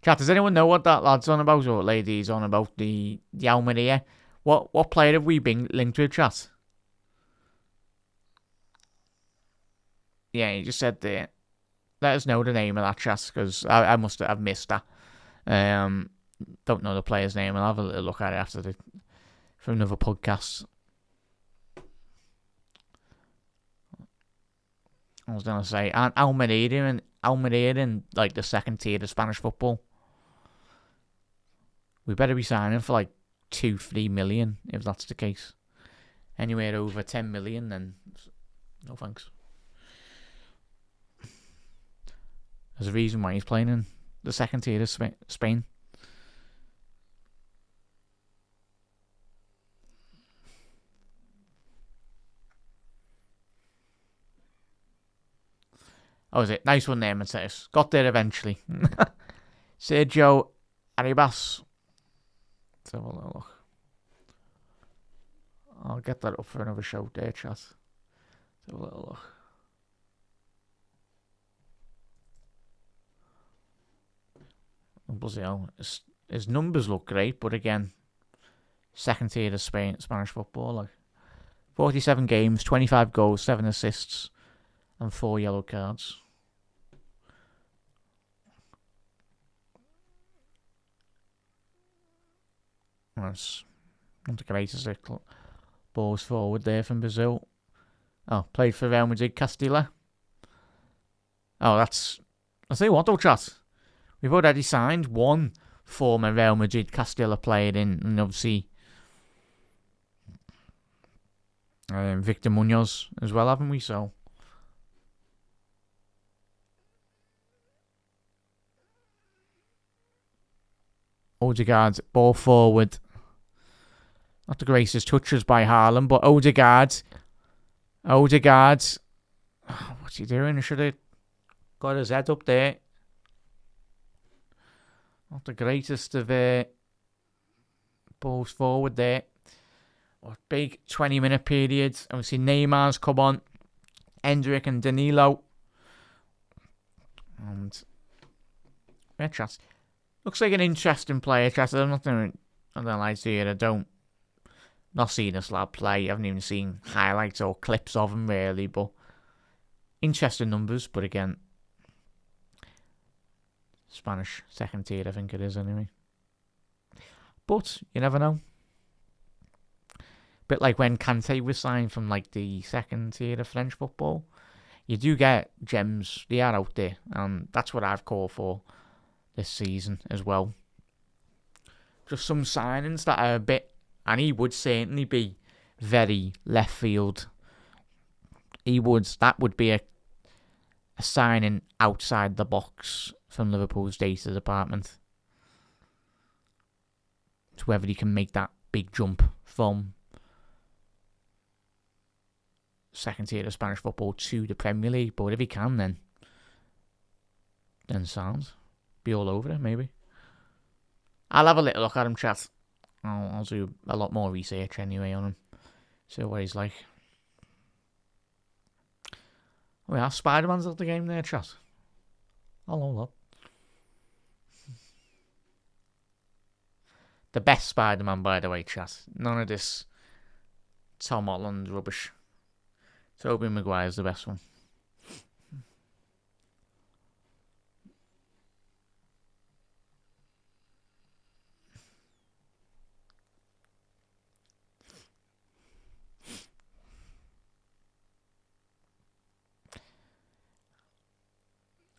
Chat, does anyone know what that lad's on about, or lady's on about, the Almeria? What player have we been linked with, chat? Yeah, he just said there. Let us know the name of that, chat, because I must have missed that. Don't know the player's name. I'll have a little look at it for another podcast. I was gonna say, Almeria in like the second tier of Spanish football. We better be signing for like 2-3 million if that's the case. Anywhere over 10 million, then no thanks. There's a reason why he's playing in the second tier of Spain. Oh, is it? Nice one there, Mateus. Got there eventually. Sergio Arribas. Let's have a little look. I'll get that up for another show there, chat. Let's have a little look. Brazil. His numbers look great, but again, second tier of Spanish football. Like 47 games, 25 goals, 7 assists, and 4 yellow cards. That's not the greatest balls forward there from Brazil. Oh, played for Real Madrid Castilla. Oh, I'll tell you what though, chat. We've already signed one former Real Madrid Castilla player in, and obviously Victor Munoz as well, haven't we? So Odegaard, ball forward. Not the greatest touches by Haaland, but Odegaard. What's he doing? He should have got his head up there. Not the greatest of balls forward there. Big 20-minute periods. And we see Neymar's come on. Endrick and Danilo. And yeah, chat. Looks like an interesting player, chat. I'm not going to lie to you. Not seen this lad play. I haven't even seen highlights or clips of him really, but interesting numbers. But again, Spanish second tier, I think it is anyway. But you never know. Bit like when Kante was signed from like the second tier of French football. You do get gems. They are out there, and that's what I've called for this season as well. Just some signings that are a bit. And he would certainly be very left field. That would be a signing outside the box from Liverpool's data department. To whether he can make that big jump from second tier of Spanish football to the Premier League. But if he can, then sounds. Be all over it, maybe. I'll have a little look at him, chat. I'll do a lot more research anyway on him. See what he's like. Oh yeah, Spider-Man's at the game there, chat. I'll hold up. The best Spider-Man, by the way, chat. None of this Tom Holland rubbish. Tobey Maguire's the best one.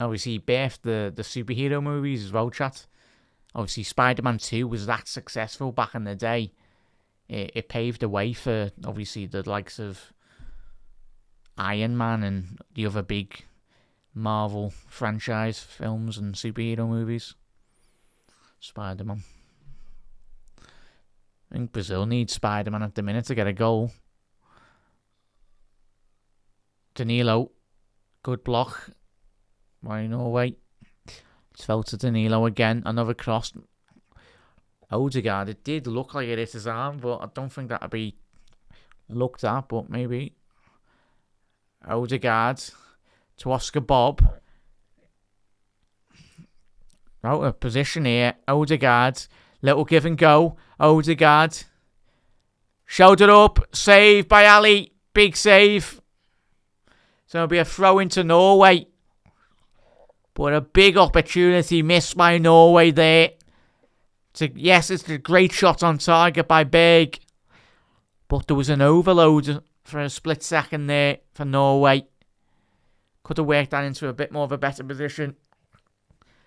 Obviously, birthed the superhero movies as well, chat. Obviously, Spider-Man 2 was that successful back in the day. It paved the way for, obviously, the likes of Iron Man and the other big Marvel franchise films and superhero movies. Spider-Man. I think Brazil needs Spider-Man at the minute to get a goal. Danilo. Good block. By Norway. It's fell to Danilo again. Another cross. Odegaard. It did look like it hit his arm, but I don't think that'd be looked at, but maybe. Odegaard. to Oscar Bob. Out of position here. Odegaard. Little give and go. Odegaard. Shouldered up. Save by Ali. Big save. So it'll be a throw into Norway. But a big opportunity missed by Norway there. Yes, it's a great shot on target by Berg. But there was an overload for a split second there for Norway. Could have worked that into a bit more of a better position.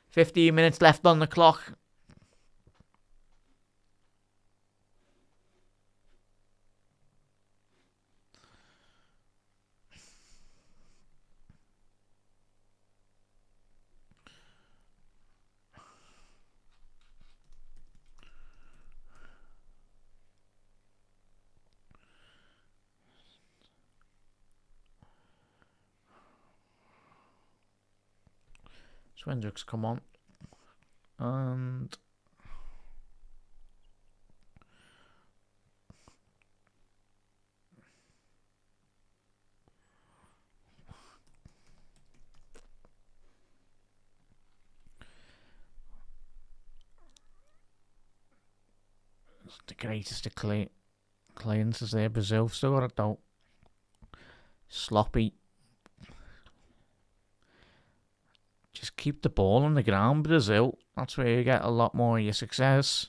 15 minutes left on the clock. Swendrick's come on. And it's the greatest of clearances there. Brazil still got it though. Sloppy. Just keep the ball on the ground, Brazil. That's where you get a lot more of your success.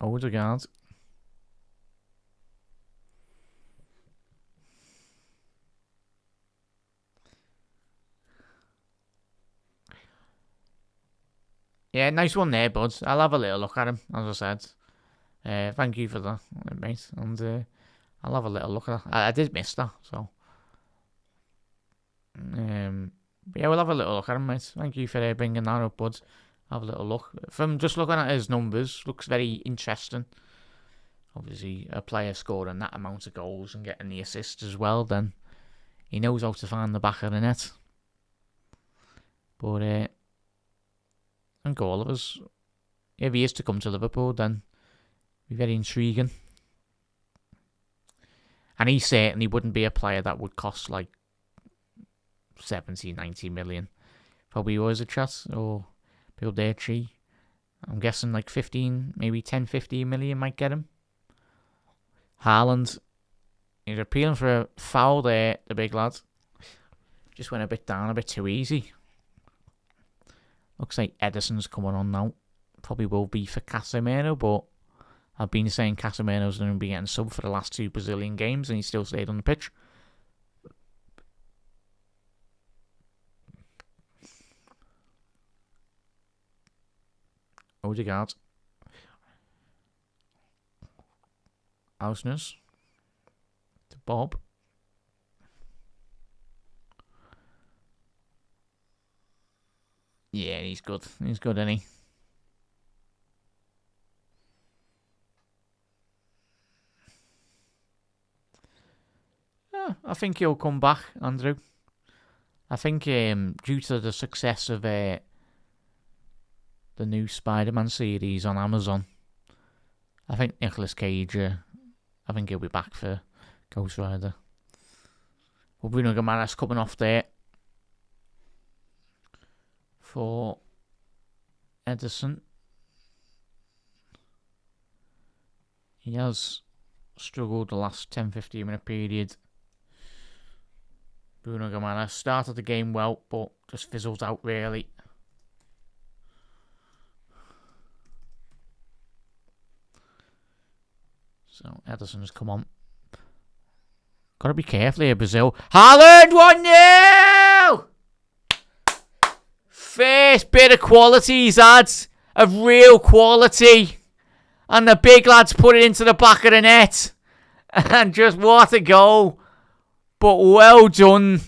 Odegaard. Yeah, nice one there, bud. I'll have a little look at him, as I said. Thank you for that, mate. And I'll have a little look at that. I did miss that, so. But yeah, we'll have a little look at him, mate. Thank you for bringing that up, bud. Have a little look. From just looking at his numbers, looks very interesting. Obviously, a player scoring that amount of goals and getting the assists as well, then he knows how to find the back of the net. But, I think all of us, if he is to come to Liverpool, then be very intriguing. And he certainly wouldn't be a player that would cost like 70, 90 million. Probably was a chat, or Bilderchi. I'm guessing like 15, maybe 10, 15 million might get him. Haaland, he's appealing for a foul there, the big lad. Just went a bit down, a bit too easy. Looks like Ederson's coming on now. Probably will be for Casemiro, but I've been saying Casemiro's going to be getting sub for the last 2 Brazilian games, and he still stayed on the pitch. Odegaard. Ausnes. To Bob. Yeah, he's good. He's good, isn't he? Yeah, I think he'll come back, Andrew. I think due to the success of the new Spider-Man series on Amazon, I think Nicolas Cage, I think he'll be back for Ghost Rider. But Bruno Guimaraes coming off there for Ederson. He has struggled the last 10-15 minute period. Bruno Guimaraes started the game well, but just fizzled out really. So Ederson's come on. Got to be careful here, Brazil. Haaland 1-0! First bit of quality he's had. Of real quality. And the big lads put it into the back of the net. And just what a goal. But well done.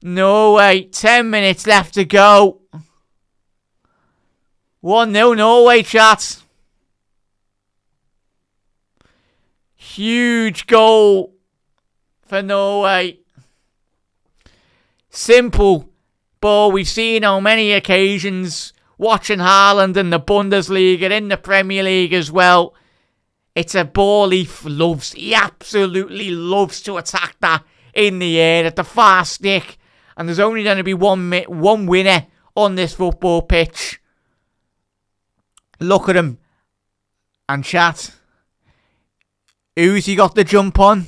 Norway. 10 minutes left to go. 1-0 Norway, chat. Huge goal for Norway. Simple. But we've seen on many occasions, watching Haaland in the Bundesliga, in the Premier League as well, it's a ball he loves. He absolutely loves to attack that in the air at the far stick. And there's only going to be one winner on this football pitch. Look at him. And chat. Who's he got the jump on?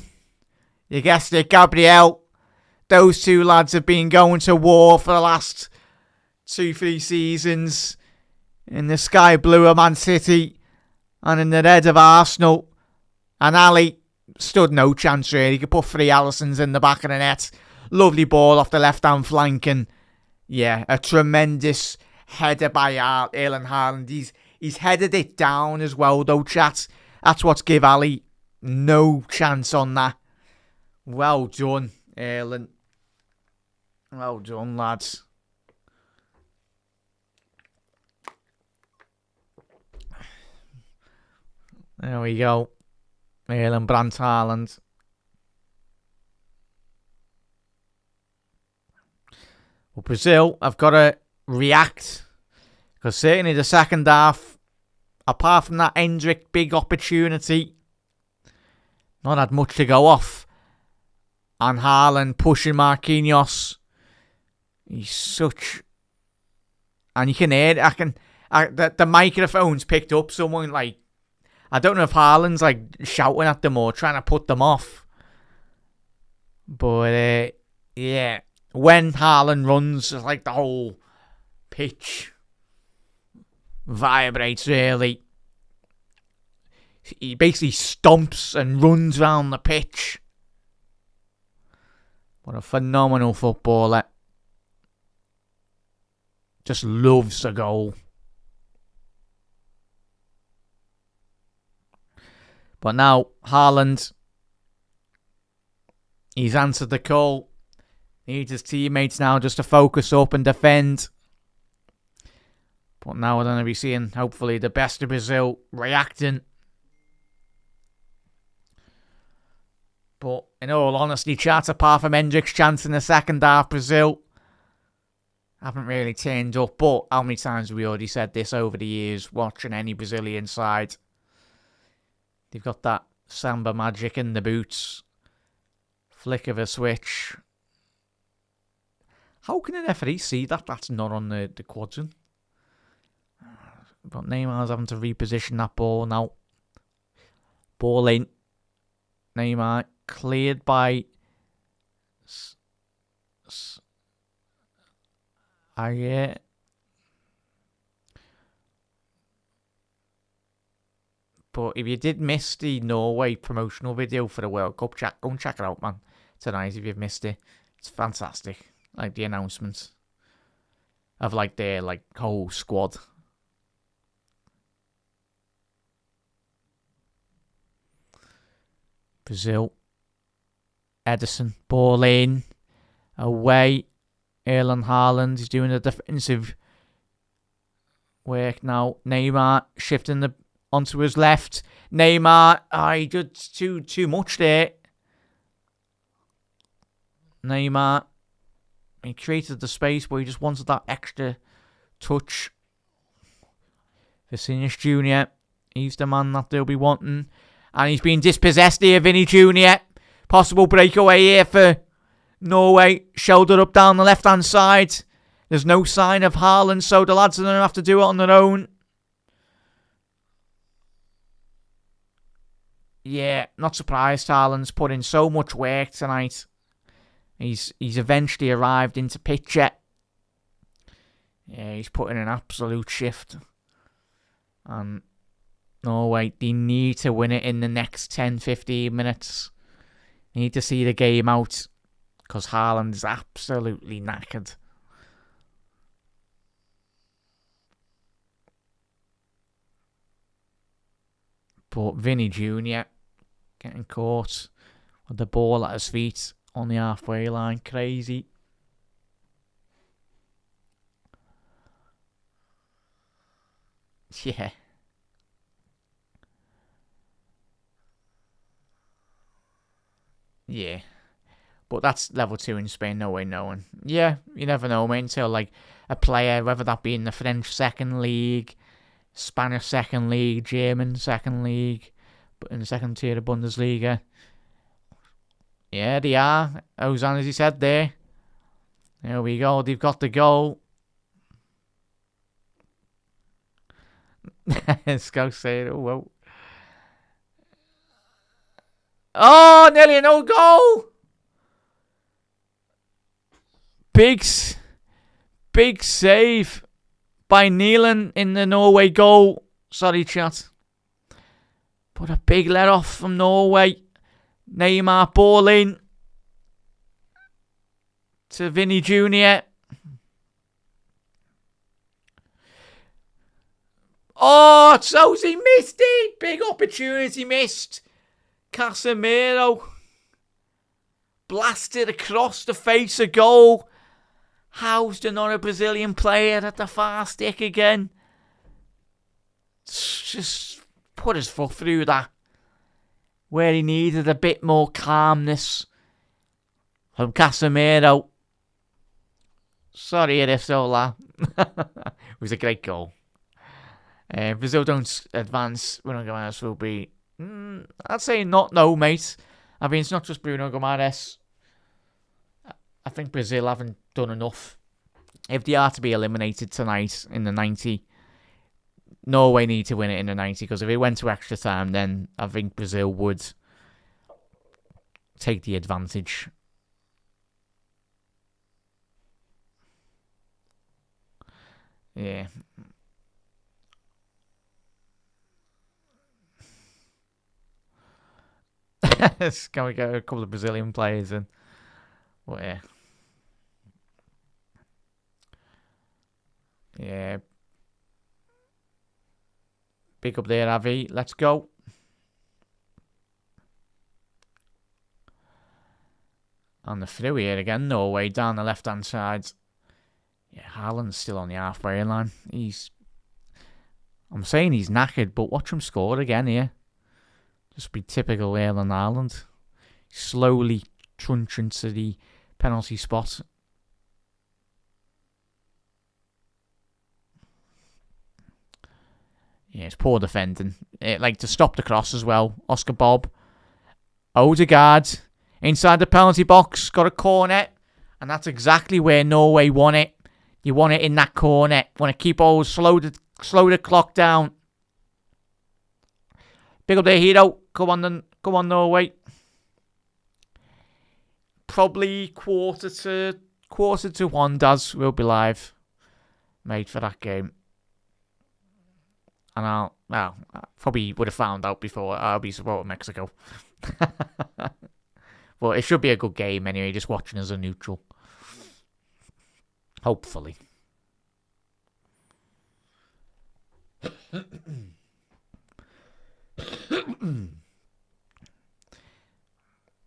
You guessed it, Gabriel. Those two lads have been going to war for the last 2-3 seasons. In the sky blue of Man City and in the red of Arsenal. And Ali stood no chance really. He could put 3 Allisons in the back of the net. Lovely ball off the left-hand flank. And yeah, a tremendous header by Erling Haaland. He's headed it down as well though, chat. That's what's give Ali no chance on that. Well done, Erling. Well done, lads. There we go. Erling Brandt Haaland. Well, Brazil have got to react. Because certainly the second half, apart from that Hendrick big opportunity, not had much to go off. And Haaland pushing Marquinhos. He's such... And you can hear it. The microphone's picked up someone like... I don't know if Haaland's like shouting at them or trying to put them off. But yeah. When Haaland runs, it's like the whole pitch vibrates really. He basically stomps and runs around the pitch. What a phenomenal footballer. Just loves a goal. But now, Haaland, he's answered the call. He needs his teammates now just to focus up and defend. But now we're going to be seeing, hopefully, the best of Brazil reacting. But in all honesty, chat, apart from Hendrick's chance in the second half, Brazil haven't really turned up. But how many times have we already said this over the years, watching any Brazilian side? They've got that samba magic in the boots. Flick of a switch. How can an referee see that? That's not on the quadrant. But Neymar's having to reposition that ball now. Ball in. Neymar cleared by... yeah. But if you did miss the Norway promotional video for the World Cup, go and check it out, man. Tonight, if you've missed it. It's fantastic. Like the announcements of like their like whole squad. Brazil. Edison. Ball in. Away. Erling Haaland is doing the defensive work now. Neymar shifting the onto his left. Neymar, he did too much there. Neymar, he created the space, but he just wanted that extra touch. Vinicius Jr., he's the man that they'll be wanting. And he's been dispossessed here, Vinny Jr. Possible breakaway here for Norway. Shoulder up down the left-hand side. There's no sign of Haaland, so the lads are going to have to do it on their own. Yeah, not surprised Haaland's put in so much work tonight. He's eventually arrived into picture. Yeah, he's put in an absolute shift. And Norway, they need to win it in the next 10-15 minutes. They need to see the game out. Because Haaland is absolutely knackered. But Vinny Jr. getting caught with the ball at his feet on the halfway line. Crazy. Yeah. Yeah. But that's level 2 in Spain, no way knowing. Yeah, you never know, mate, until like a player, whether that be in the French second league, Spanish second league, German second league, but in the second tier of Bundesliga. Yeah, they are. Ozan, as he said there. There we go. They've got the goal. Scout saying, oh, whoa. Oh, nearly a no goal. Big save by Neelan in the Norway goal. Sorry, chat. But a big let off from Norway. Neymar ball in to Vinny Jr. Oh, Sosi missed it. Big opportunity missed. Casemiro blasted across the face of goal. Housed another Brazilian player at the far stick again. Just put his foot through that. Where he needed a bit more calmness from Casemiro. Sorry, Irisola. It was a great goal. Brazil don't advance. Bruno Gomes will be... I'd say not, no, mate. I mean, it's not just Bruno Gomes. I think Brazil haven't done enough. If they are to be eliminated tonight in the 90, Norway need to win it in the 90, because if it went to extra time, then I think Brazil would take the advantage. Yeah. Can we get a couple of Brazilian players in? Well, yeah. Yeah. Big up there, Avi. Let's go. On the through here again, Norway down the left-hand side. Yeah, Haaland's still on the halfway line. I'm saying he's knackered, but watch him score again here. Just be typical Erling Haaland. Slowly trunching to the penalty spot. Yeah, it's poor defending. Like to stop the cross as well. Oscar Bob. Odegaard. Inside the penalty box. Got a corner. And that's exactly where Norway won it. You want it in that corner. Want to keep all slow the clock down. Big up there, Hero. Come on, Norway. Probably quarter to one. Daz will be live, made for that game. And I probably would have found out before. I'll be supporting Mexico. But it should be a good game anyway. Just watching as a neutral. Hopefully.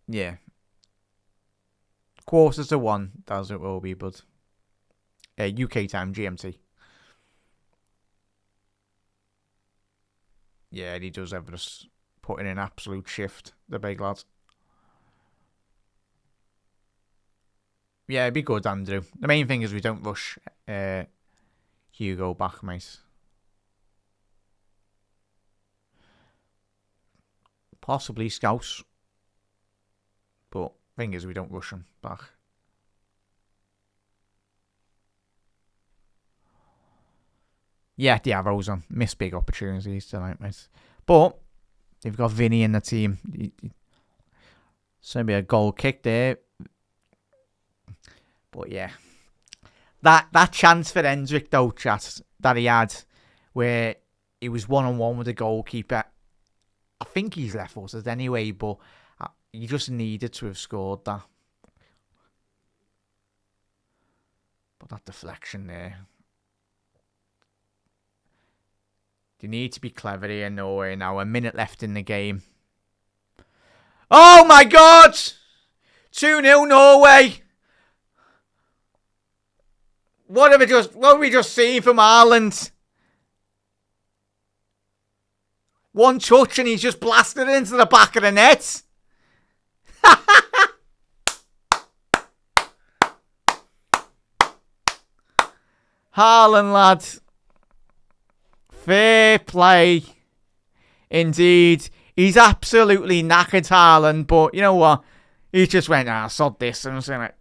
Yeah. Quarter to one, that's it will be, but UK time, GMT. Yeah, he does have us putting in an absolute shift, the big lad. Yeah, it'd be good, Andrew. The main thing is we don't rush Hugo back, mate. Possibly Scouts. But thing is, we don't rush him back. Yeah, the arrows on. Missed big opportunities tonight, mate. But they've got Vinny in the team. So maybe a goal kick there. But yeah. That chance for Hendrick, though, chat, that he had, where he was one-on-one with the goalkeeper. I think he's left-footed anyway, but he just needed to have scored that. But that deflection there. They need to be clever here in Norway now. A minute left in the game. Oh my God! 2-0 Norway! What have we just seen from Ireland? One touch and he's just blasted into the back of the net. Haaland, lad. Fair play. Indeed. He's absolutely knackered, Haaland, but you know what? He just went, sod this. And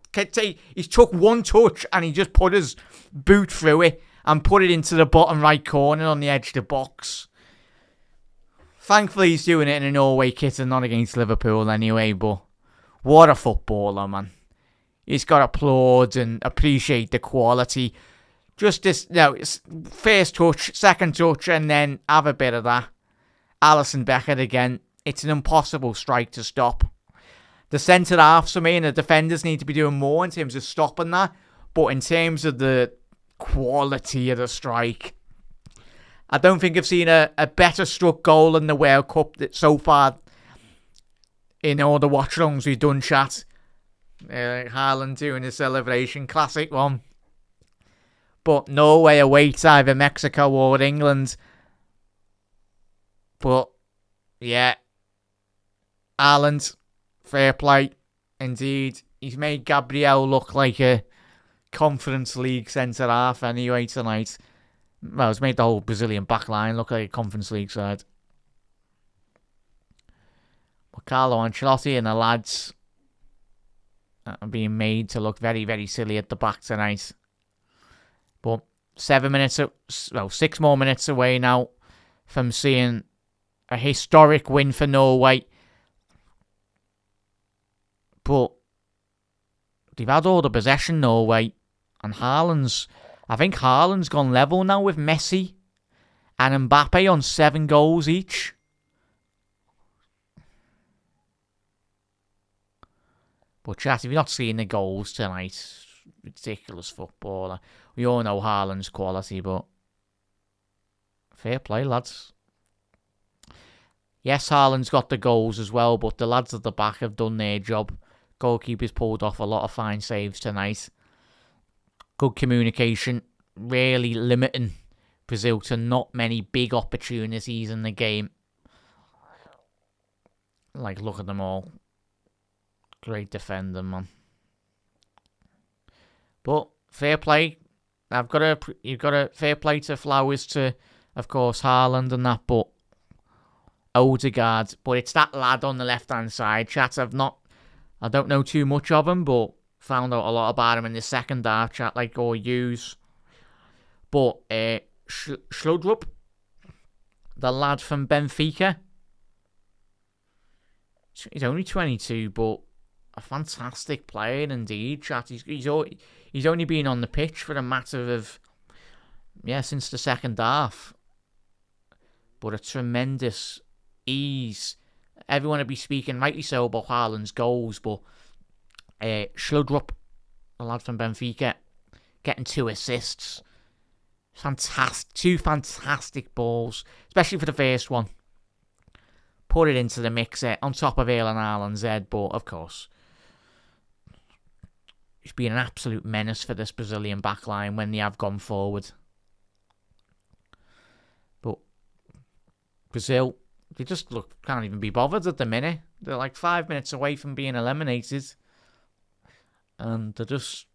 he took one touch and he just put his boot through it and put it into the bottom right corner on the edge of the box. Thankfully, he's doing it in a Norway kit and not against Liverpool anyway, but what a footballer, man. He's got to applaud and appreciate the quality. Just this, first touch, second touch, and then have a bit of that. Alisson Becker again. It's an impossible strike to stop. The centre halves for me and the defenders need to be doing more in terms of stopping that. But in terms of the quality of the strike, I don't think I've seen a better struck goal in the World Cup that so far in all the watch-alongs we've done, chat. Haaland doing his celebration, classic one. But Norway away to either Mexico or England. But, yeah. Haaland, fair play. Indeed. He's made Gabriel look like a Conference League centre-half anyway tonight. Well, it's made the whole Brazilian backline look like a Conference League side. But Carlo Ancelotti and the lads are being made to look very, very silly at the back tonight. But 6 more minutes away now from seeing a historic win for Norway. But they've had all the possession, Norway. And I think Haaland's gone level now with Messi and Mbappe on 7 goals each. But chat, if you're not seeing the goals tonight, ridiculous footballer. We all know Haaland's quality, but fair play, lads. Yes, Haaland's got the goals as well, but the lads at the back have done their job. Goalkeepers pulled off a lot of fine saves tonight. Good communication, really limiting Brazil to not many big opportunities in the game. Like, look at them all. Great defender, man. But fair play. You've got a fair play to Flowers, to, of course, Haaland and that, but Odegaard. But it's that lad on the left-hand side. Chat, I don't know too much of him, but found out a lot about him in the second half, chat, like all yous. But Schludrup, the lad from Benfica, he's only 22, but a fantastic player indeed, chat. He's only been on the pitch for a matter of, since the second half. But a tremendous ease. Everyone would be speaking, rightly so, about Haaland's goals, but Schludrup, the lad from Benfica, getting 2 assists. Fantastic. 2 fantastic balls, especially for the first one. Put it into the mixer on top of Erling Haaland's head, but of course, he's been an absolute menace for this Brazilian backline when they have gone forward. But Brazil, they just can't even be bothered at the minute. They're like 5 minutes away from being eliminated. And they're just,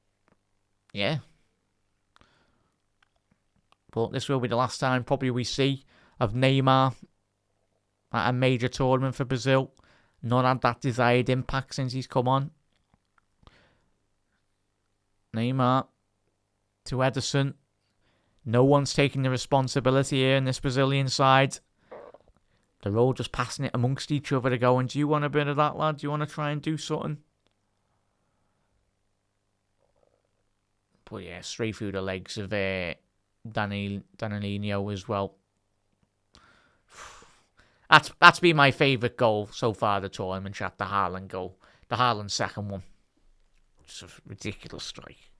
But this will be the last time probably we see of Neymar at a major tournament for Brazil. Not had that desired impact since he's come on. Neymar to Ederson. No one's taking the responsibility here in this Brazilian side. They're all just passing it amongst each other to go, and do you want a bit of that, lad? Do you want to try and do something? But yeah, straight through the legs of Danilo as well. That's been my favourite goal so far the tournament, chat. The Haaland goal. The Haaland second one. It's a ridiculous strike.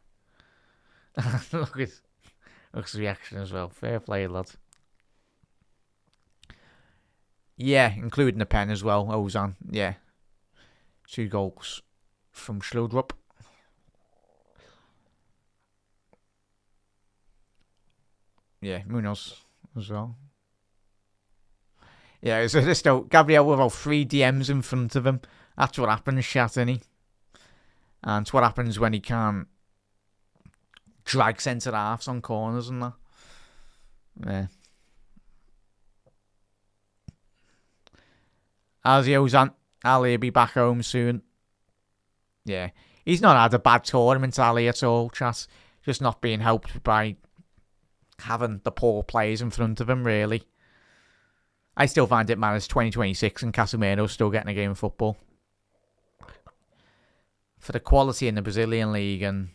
Look at his reaction as well. Fair play, lad. Yeah, including the pen as well. Ozan. Yeah. 2 goals from Schludrup. Yeah, Munoz as well. Yeah, so this though, Gabriel with about 3 DMs in front of him. That's what happens, chat, innit? And it's what happens when he can't drag centre halves on corners and that. Yeah. How's he, Ozan? Ali will be back home soon. Yeah. He's not had a bad tournament, Ali, at all, chat. Just not being helped by having the poor players in front of him, really. I still find it mad as 2026 and Casemiro's still getting a game of football. For the quality in the Brazilian league and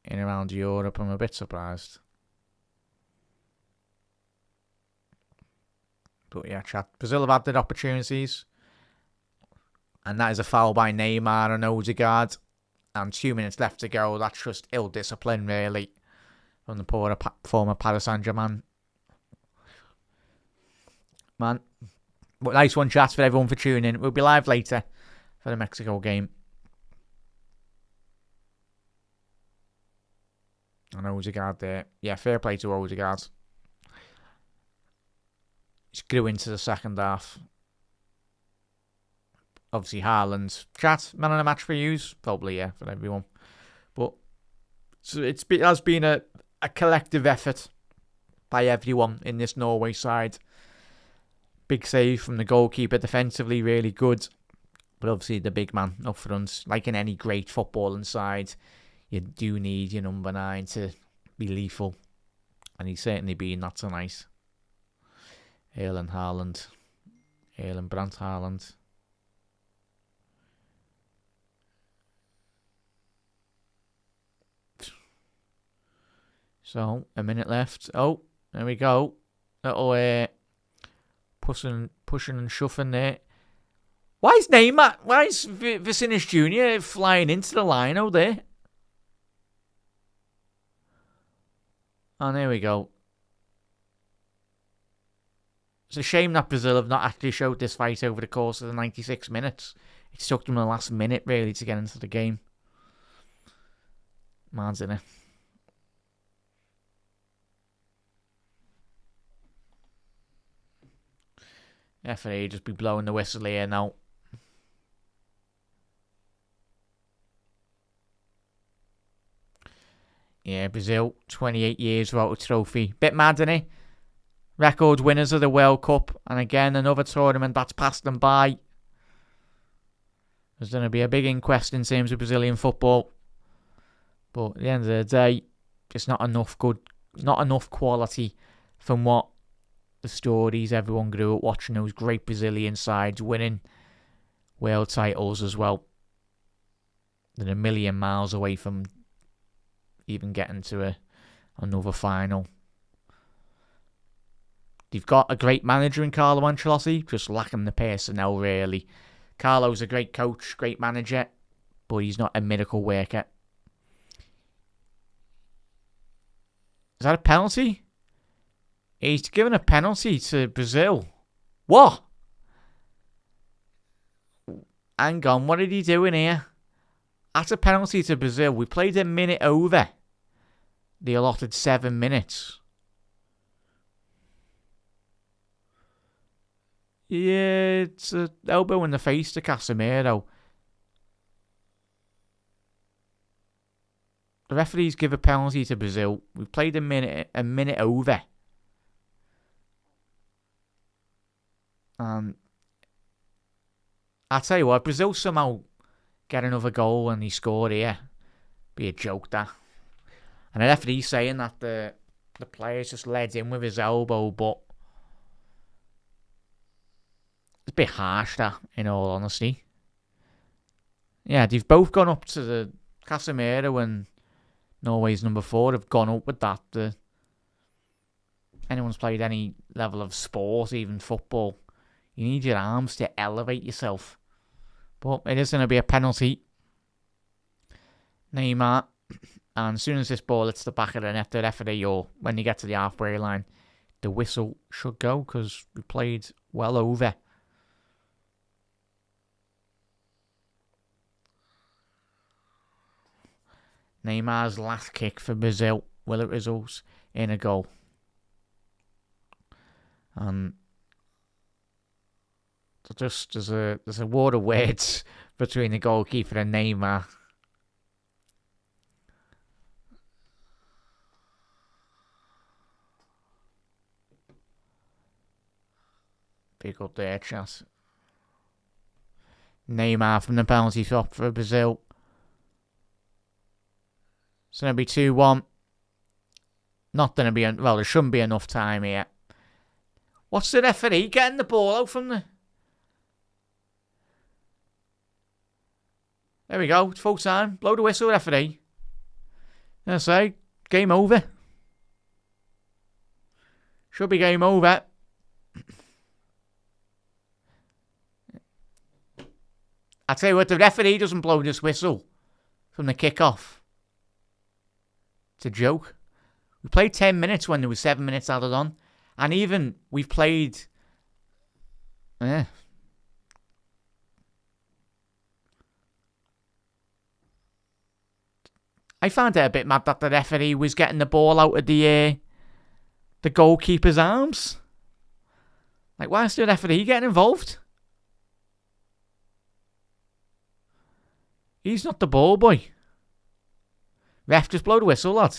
in around Europe, I'm a bit surprised. But yeah, chat. Brazil have had their opportunities. And that is a foul by Neymar and Odegaard. And 2 minutes left to go. That's just ill discipline, really, from the poor former Paris Saint-Germain. Man. But nice one, chat, for everyone for tuning in. We'll be live later for the Mexico game. And Odegaard there. Yeah, fair play to Odegaard. Just grew into the second half. Obviously, Haaland. Chat, man of the match for yous? Probably, yeah, for everyone. But so it has been a collective effort by everyone in this Norway side. Big save from the goalkeeper. Defensively, really good. But obviously, the big man up front. Like in any great footballing side, you do need your number 9 to be lethal. And he's certainly been that tonight. Erling Haaland. Erling Brandt Haaland. So, a minute left. Oh, there we go. Little pushing and shoving there. Why is Vinicius Jr. flying into the line out there? And there we go. It's a shame that Brazil have not actually showed this fight over the course of the 96 minutes. It took them the last minute, really, to get into the game. Man's in it. FA just be blowing the whistle here now. Yeah, Brazil, 28 years without a trophy. Bit mad, isn't it? Record winners of the World Cup. And again, another tournament that's passed them by. There's going to be a big inquest in terms of Brazilian football. But at the end of the day, it's not enough quality from what the stories everyone grew up watching, those great Brazilian sides winning world titles as well. They're a million miles away from even getting to another final. They've got a great manager in Carlo Ancelotti, just lacking the personnel, really. Carlo's a great coach, great manager, but he's not a miracle worker. Is that a penalty? He's given a penalty to Brazil. What? Hang on, what did he do in here? That's a penalty to Brazil. We played a minute over the allotted 7 minutes. Yeah, it's an elbow in the face to Casemiro. The referees give a penalty to Brazil. We played a minute over. I'll tell you what, Brazil somehow get another goal and he scored here. Be a joke, that. And the referee's saying that the players just led in with his elbow, but it's a bit harsh, that, in all honesty. Yeah, they've both gone up to the Casemiro and Norway's number 4 have gone up with that. Anyone's played any level of sport, even football, you need your arms to elevate yourself. But it is going to be a penalty. Neymar. And as soon as this ball hits the back of the net, the referee, or when you get to the halfway line, the whistle should go because we played well over. Neymar's last kick for Brazil. Will it result in a goal? And just there's a war of words between the goalkeeper and Neymar. Pick up there, chat. Neymar from the penalty spot for Brazil. It's going to be 2-1. Not going to be... Well, there shouldn't be enough time here. What's the referee getting the ball out from the... There we go. It's full time. Blow the whistle, referee. I say, game over. Should be game over. I tell you what, the referee doesn't blow this whistle from the kick-off. It's a joke. We played 10 minutes when there was 7 minutes added on. And even we've played... I found it a bit mad that the referee was getting the ball out of the goalkeeper's arms. Like, why is the referee getting involved? He's not the ball boy. Ref, just blow the whistle, lad.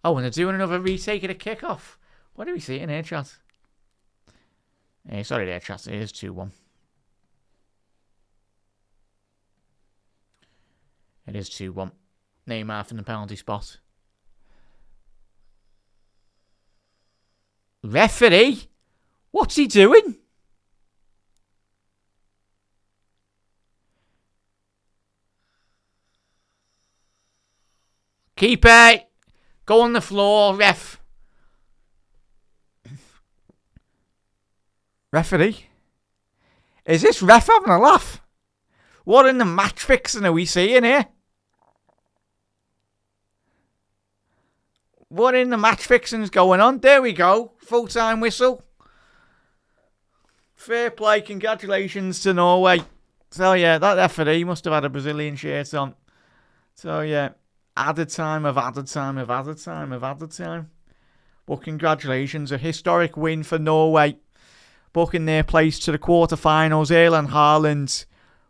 Oh, and they're doing another retake of the kickoff. What are we seeing here, chat? Sorry there, chat. It is 2-1. It is 2-1. Neymar from the penalty spot. Referee? What's he doing? Keeper! Go on the floor, ref. Referee? Is this ref having a laugh? What in the match fixing are we seeing here? What in the match fixing's going on? There we go. Full-time whistle. Fair play. Congratulations to Norway. So, yeah, that referee must have had a Brazilian shirt on. So, yeah, added time. But congratulations. A historic win for Norway. Booking their place to the quarterfinals. Erling Haaland.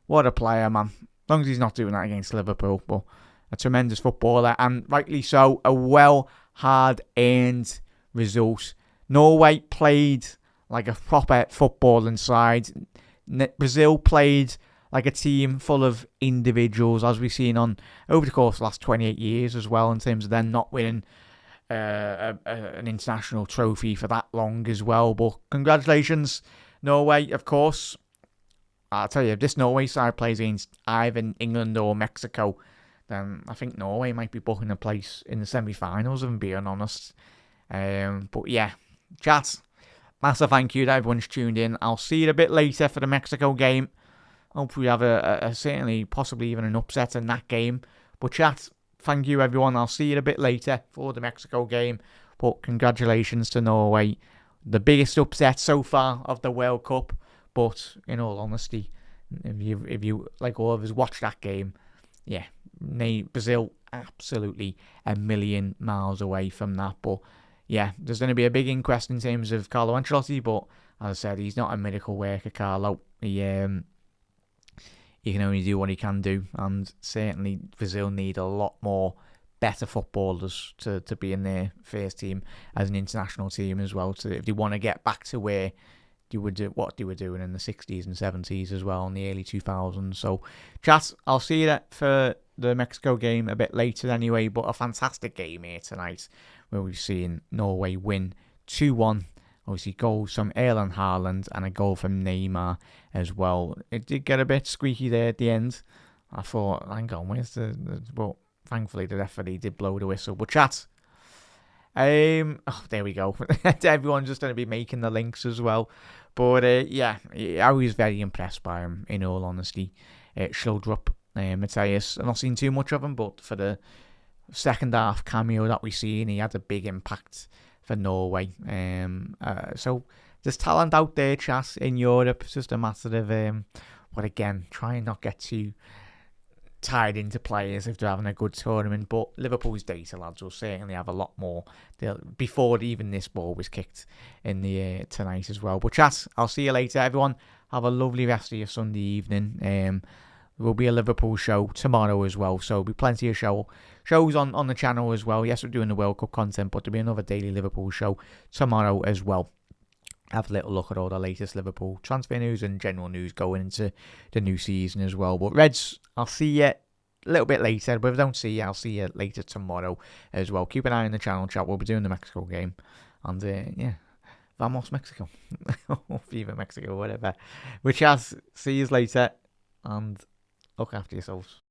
What a player, man. As long as he's not doing that against Liverpool. But a tremendous footballer. And rightly so. A hard-earned result. Norway played like a proper footballing side. Brazil played like a team full of individuals, as we've seen on over the course of the last 28 years as well, in terms of them not winning an international trophy for that long as well. But congratulations, Norway, of course. I'll tell you, if this Norway side plays against either England or Mexico, then I think Norway might be booking a place in the semi-finals, if I'm being honest. But yeah, chat, massive thank you to everyone who's tuned in. I'll see you a bit later for the Mexico game. Hopefully we have a certainly, possibly even an upset in that game. But chat, thank you everyone. I'll see you a bit later for the Mexico game. But congratulations to Norway. The biggest upset so far of the World Cup. But in all honesty, if you like all of us watch that game, yeah, Brazil absolutely a million miles away from that. But yeah, there's going to be a big inquest in terms of Carlo Ancelotti. But as I said, he's not a miracle worker, Carlo. He can only do what he can do, and certainly Brazil need a lot more better footballers to be in their first team as an international team as well. If they want to get back to where what they were doing in the 60s and 70s as well, in the early 2000s. So, chat, I'll see you for the Mexico game a bit later anyway. But a fantastic game here tonight, where we've seen Norway win 2-1. Obviously, goals from Erling Haaland and a goal from Neymar as well. It did get a bit squeaky there at the end. I thought, hang on, where's but thankfully the referee did blow the whistle. But chat, there we go. Everyone's just going to be making the links as well. But yeah, I was very impressed by him, in all honesty. Schildrup, Matthias, I've not seen too much of him, but for the second half cameo that we've seen, he had a big impact for Norway. So there's talent out there, chat, in Europe. It's just a matter of, but again, try and not get too tied into players if they're having a good tournament. But Liverpool's data, lads, will certainly have a lot more before even this ball was kicked in the tonight as well. But chat, I'll see you later, everyone. Have a lovely rest of your Sunday evening. There will be a Liverpool show tomorrow as well, so there'll be plenty of shows on the channel as well. Yes, we're doing the World Cup content, but there'll be another daily Liverpool show tomorrow as well. Have a little look at all the latest Liverpool transfer news and general news going into the new season as well. But Reds, I'll see you a little bit later, but if I don't see you, I'll see you later tomorrow as well. Keep an eye on the channel chat. We'll be doing the Mexico game, and yeah, vamos Mexico, or Viva Mexico, whatever. Which has see you later, and look after yourselves.